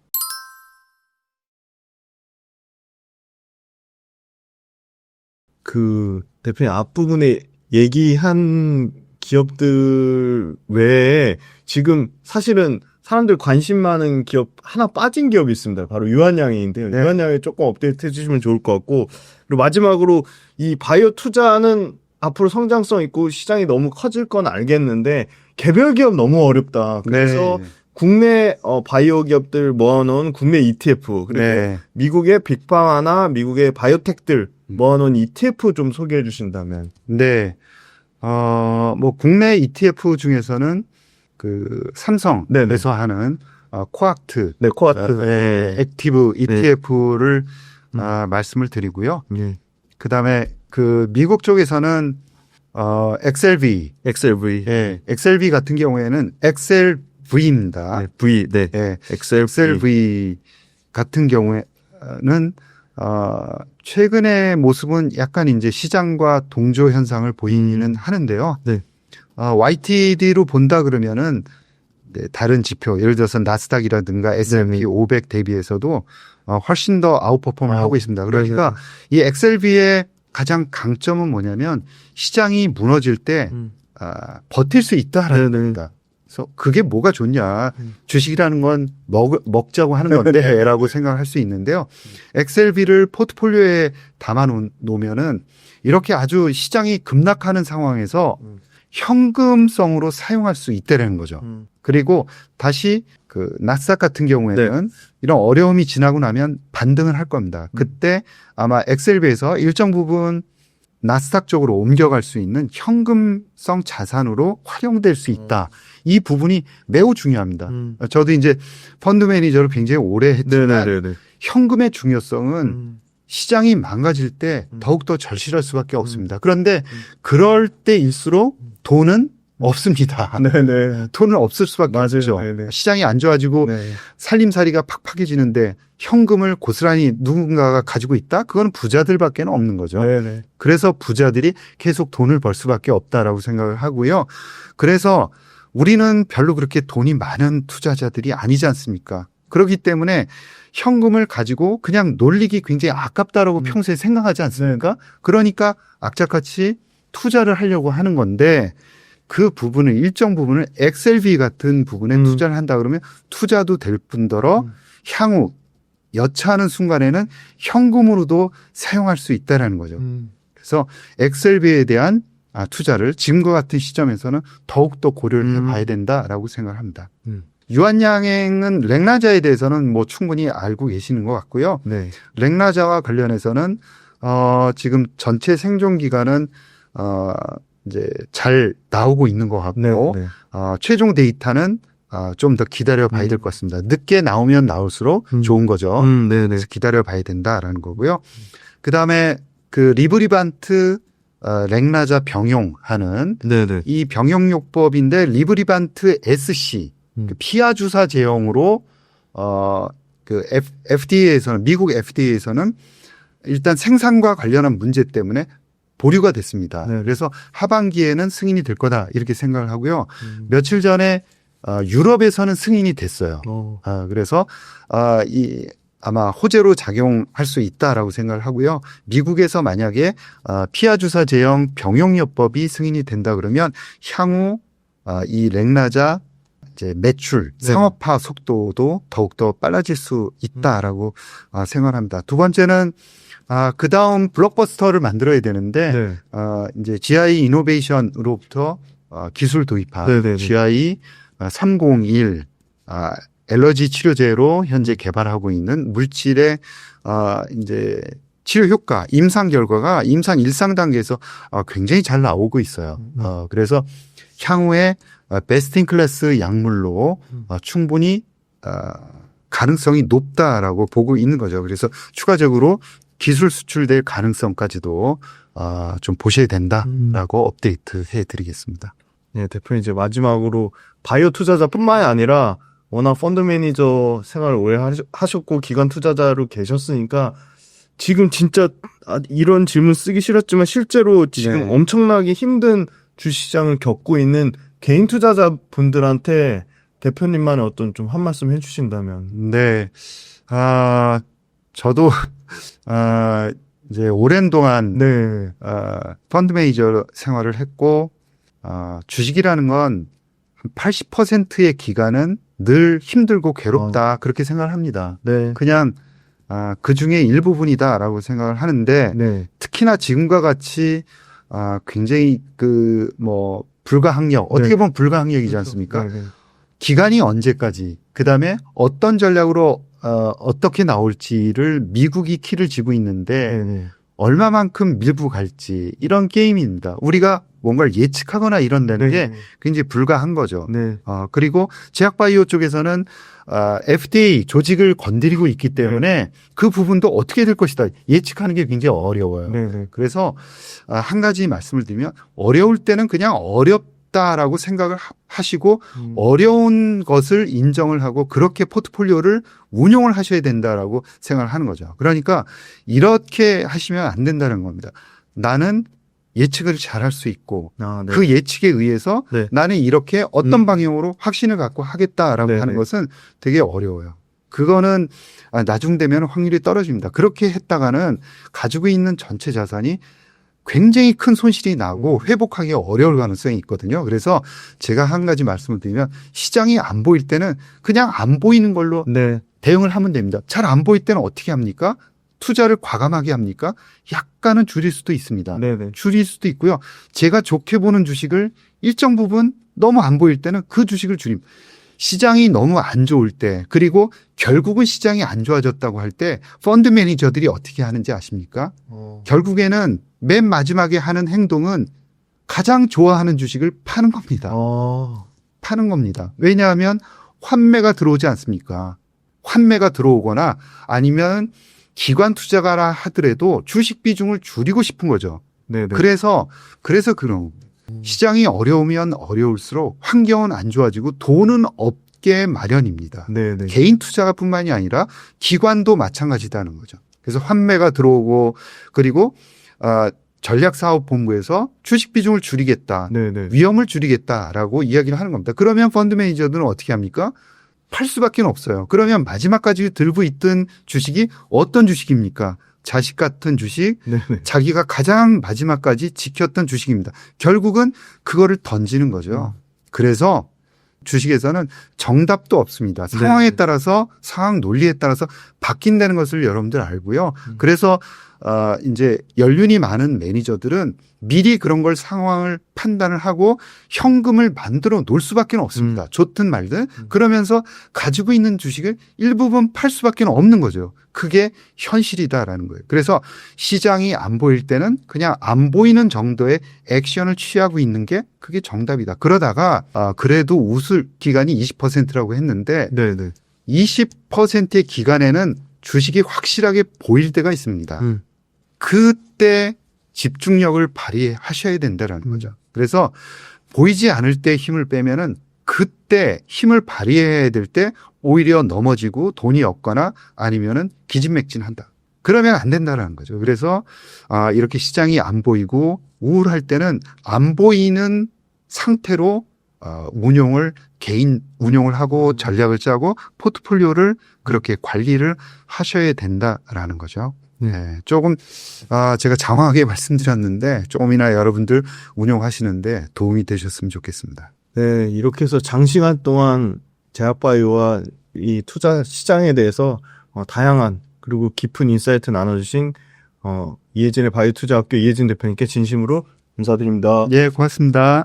그 대표님 앞부분에 얘기한 기업들 외에 지금 사실은 사람들 관심 많은 기업 하나 빠진 기업이 있습니다. 바로 유한양행인데요. 네. 유한양행 조금 업데이트 해주시면 좋을 것 같고 그리고 마지막으로 이 바이오 투자는 앞으로 성장성 있고 시장이 너무 커질 건 알겠는데 개별 기업 너무 어렵다. 그래서 네. 국내 바이오 기업들 모아놓은 국내 ETF 그리고 네. 미국의 빅파마나 미국의 바이오텍들 모아놓은 ETF 좀 소개해 주신다면. 네. 뭐 국내 ETF 중에서는 그 삼성에서 하는 코악트, 네, 코아트. 액티브 ETF를 말씀을 드리고요. 예. 그다음에 그 미국 쪽에서는 XLV, XLV. XLV 같은 경우에는 XLV입니다. 네, V. 네. XLV 같은 경우에는 최근의 모습은 약간 이제 시장과 동조 현상을 보이기는 하는데요. 네. YTD로 본다 그러면은 다른 지표, 예를 들어서 나스닥이라든가 S&P 500 대비해서도 훨씬 더 아웃퍼폼을 하고 있습니다. 그러니까 이 XLV의 가장 강점은 뭐냐면 시장이 무너질 때 버틸 수 있다라는 겁니다. 그래서 그게 뭐가 좋냐. 주식이라는 건 먹자고 하는 건데 라고 생각할 수 있는데요. XLV를 포트폴리오에 담아 놓으면은 이렇게 아주 시장이 급락하는 상황에서 현금성으로 사용할 수 있다는 거죠. 그리고 다시 그 나스닥 같은 경우에는 이런 어려움이 지나고 나면 반등을 할 겁니다. 그때 아마 XLV에서 일정 부분 나스닥 쪽으로 옮겨갈 수 있는 현금성 자산으로 활용될 수 있다. 이 부분이 매우 중요합니다. 저도 이제 펀드 매니저를 굉장히 오래 했지만 현금의 중요성은 시장이 망가질 때 더욱더 절실할 수밖에 없습니다. 그런데 그럴 때일수록 돈은 없습니다. 돈은 없을 수밖에 없죠. 시장이 안 좋아지고 살림살이가 팍팍해지는데 현금을 고스란히 누군가가 가지고 있다? 그건 부자들밖에 없는 거죠. 그래서 부자들이 계속 돈을 벌 수밖에 없다라고 생각을 하고요. 그래서 우리는 별로 그렇게 돈이 많은 투자자들이 아니지 않습니까? 그렇기 때문에 현금을 가지고 그냥 놀리기 굉장히 아깝다라고 평소에 생각하지 않습니까? 그러니까 악착같이 투자를 하려고 하는 건데 그 부분을 일정 부분을 XLV 같은 부분에 투자를 한다 그러면 투자도 될 뿐더러 향후 여차하는 순간에는 현금으로도 사용할 수 있다라는 거죠. 그래서 XLV에 대한 투자를 지금과 같은 시점에서는 더욱더 고려를 해봐야 된다라고 생각을 합니다. 유한양행은 렉나자에 대해서는 뭐 충분히 알고 계시는 것 같고요. 네. 렉나자와 관련해서는 지금 전체 생존 기간은 이제 잘 나오고 있는 것 같고 네. 최종 데이터는 좀 더 기다려 봐야 될 것 같습니다. 늦게 나오면 나올수록 좋은 거죠. 네네. 그래서 기다려 봐야 된다라는 거고요. 그 다음에 그 리브리반트 렉나자 병용하는 네네. 이 병용요법인데 리브리반트 SC 그 피하 주사 제형으로 그 FDA에서는 미국 FDA에서는 일단 생산과 관련한 문제 때문에 보류가 됐습니다. 네. 그래서 하반기에는 승인이 될 거다 이렇게 생각을 하고요. 며칠 전에 유럽에서는 승인이 됐어요. 그래서 아마 호재로 작용할 수 있다라고 생각을 하고요. 미국에서 만약에 피하 주사 제형 병용요법이 승인이 된다 그러면 향후 이 렉나자 이제 매출, 네. 상업화 속도도 더욱더 빨라질 수 있다라고 생각합니다. 두 번째는 그 다음 블록버스터를 만들어야 되는데 네. 이제 GI 이노베이션으로부터 기술 도입한 네네네. GI 301 알러지 치료제로 현재 개발하고 있는 물질의 이제 치료 효과, 임상 결과가 임상 1상 단계에서 굉장히 잘 나오고 있어요. 그래서 향후에 베스트 인 클래스 약물로 충분히 가능성이 높다라고 보고 있는 거죠. 그래서 추가적으로 기술 수출될 가능성까지도 좀 보셔야 된다라고 업데이트 해드리겠습니다. 네, 대표님 이제 마지막으로 바이오 투자자뿐만이 아니라 워낙 펀드 매니저 생활을 오래 하셨고 기관 투자자로 계셨으니까 지금 진짜 이런 질문 쓰기 싫었지만 실제로 지금 네. 엄청나게 힘든 주시장을 겪고 있는 개인 투자자 분들한테 대표님만의 어떤 좀 한 말씀 해주신다면. 네. 저도 이제 오랜 동안 네. 펀드 매니저 생활을 했고 주식이라는 건 80%의 기간은 늘 힘들고 괴롭다 그렇게 생각을 합니다. 네. 그냥 그 중에 일부분이다라고 생각을 하는데 네. 특히나 지금과 같이 굉장히 그 뭐 불가항력 어떻게 보면 불가항력이지 않습니까? 네, 네. 기간이 언제까지 그다음에 어떤 전략으로 어떻게 나올지를 미국이 키를 쥐고 있는데 네, 네. 얼마만큼 밀고 갈지 이런 게임입니다. 우리가 뭔가를 예측하거나 이런다는 게 네. 굉장히 불가한 거죠. 네. 그리고 제약바이오 쪽에서는 FDA 조직을 건드리고 있기 때문에 그 부분도 어떻게 될 것이다 예측하는 게 굉장히 어려워요. 네, 네. 그래서 한 가지 말씀을 드리면 어려울 때는 그냥 어렵다라고 생각을 하시고 어려운 것을 인정을 하고 그렇게 포트폴리오를 운용을 하셔야 된다라고 생각을 하는 거죠. 그러니까 이렇게 하시면 안 된다는 겁니다. 나는 예측을 잘할 수 있고 네. 그 예측에 의해서 네. 나는 이렇게 어떤 방향으로 확신을 갖고 하겠다라고 네, 하는 네. 것은 되게 어려워요. 그거는 나중 되면 확률이 떨어집니다. 그렇게 했다가는 가지고 있는 전체 자산이 굉장히 큰 손실이 나고 회복하기 어려울 가능성이 있거든요. 그래서 제가 한 가지 말씀을 드리면 시장이 안 보일 때는 그냥 안 보이는 걸로 네. 대응을 하면 됩니다. 잘 안 보일 때는 어떻게 합니까? 투자를 과감하게 합니까? 약간은 줄일 수도 있습니다. 네, 네. 줄일 수도 있고요. 제가 좋게 보는 주식을 일정 부분 너무 안 보일 때는 그 주식을 줄입니다. 시장이 너무 안 좋을 때 그리고 결국은 시장이 안 좋아졌다고 할 때 펀드 매니저들이 어떻게 하는지 아십니까? 결국에는 맨 마지막에 하는 행동은 가장 좋아하는 주식을 파는 겁니다. 파는 겁니다. 왜냐하면 환매가 들어오지 않습니까? 환매가 들어오거나 아니면 기관 투자가라 하더라도 주식 비중을 줄이고 싶은 거죠. 네, 네. 그래서 그런 시장이 어려우면 어려울수록 환경은 안 좋아지고 돈은 없게 마련입니다. 네, 네. 개인 투자가뿐만이 아니라 기관도 마찬가지다는 거죠. 그래서 환매가 들어오고 그리고 전략사업본부에서 주식 비중을 줄이겠다. 네, 네. 위험을 줄이겠다라고 이야기를 하는 겁니다. 그러면 펀드 매니저들은 어떻게 합니까? 팔 수밖에 없어요. 그러면 마지막까지 들고 있던 주식이 어떤 주식입니까? 자식 같은 주식, 네네. 자기가 가장 마지막까지 지켰던 주식입니다. 결국은 그거를 던지는 거죠. 그래서 주식에서는 정답도 없습니다. 상황에 네. 따라서 상황 논리에 따라서 바뀐다는 것을 여러분들 알고요. 그래서 이제 연륜이 많은 매니저들은 미리 그런 걸 상황을 판단을 하고 현금을 만들어 놓을 수밖에 없습니다. 좋든 말든. 그러면서 가지고 있는 주식을 일부분 팔 수밖에 없는 거죠. 그게 현실이다라는 거예요. 그래서 시장이 안 보일 때는 그냥 안 보이는 정도의 액션을 취하고 있는 게 그게 정답이다. 그러다가 그래도 웃을 기간이 20%라고 했는데 네네. 20%의 기간에는 주식이 확실하게 보일 때가 있습니다. 그때 집중력을 발휘하셔야 된다라는 거죠. 그래서 보이지 않을 때 힘을 빼면은 그때 힘을 발휘해야 될 때 오히려 넘어지고 돈이 없거나 아니면은 기진맥진한다. 그러면 안 된다라는 거죠. 그래서 이렇게 시장이 안 보이고 우울할 때는 안 보이는 상태로 개인 운용을 하고 전략을 짜고 포트폴리오를 그렇게 관리를 하셔야 된다라는 거죠. 네, 조금 제가 장황하게 말씀드렸는데 조금이나 여러분들 운용하시는데 도움이 되셨으면 좋겠습니다. 네, 이렇게 해서 장시간 동안 제약바이오와 이 투자 시장에 대해서 다양한 그리고 깊은 인사이트 나눠주신 이혜진의 바이오투자학교 이혜진 대표님께 진심으로 감사드립니다. 예, 고맙습니다.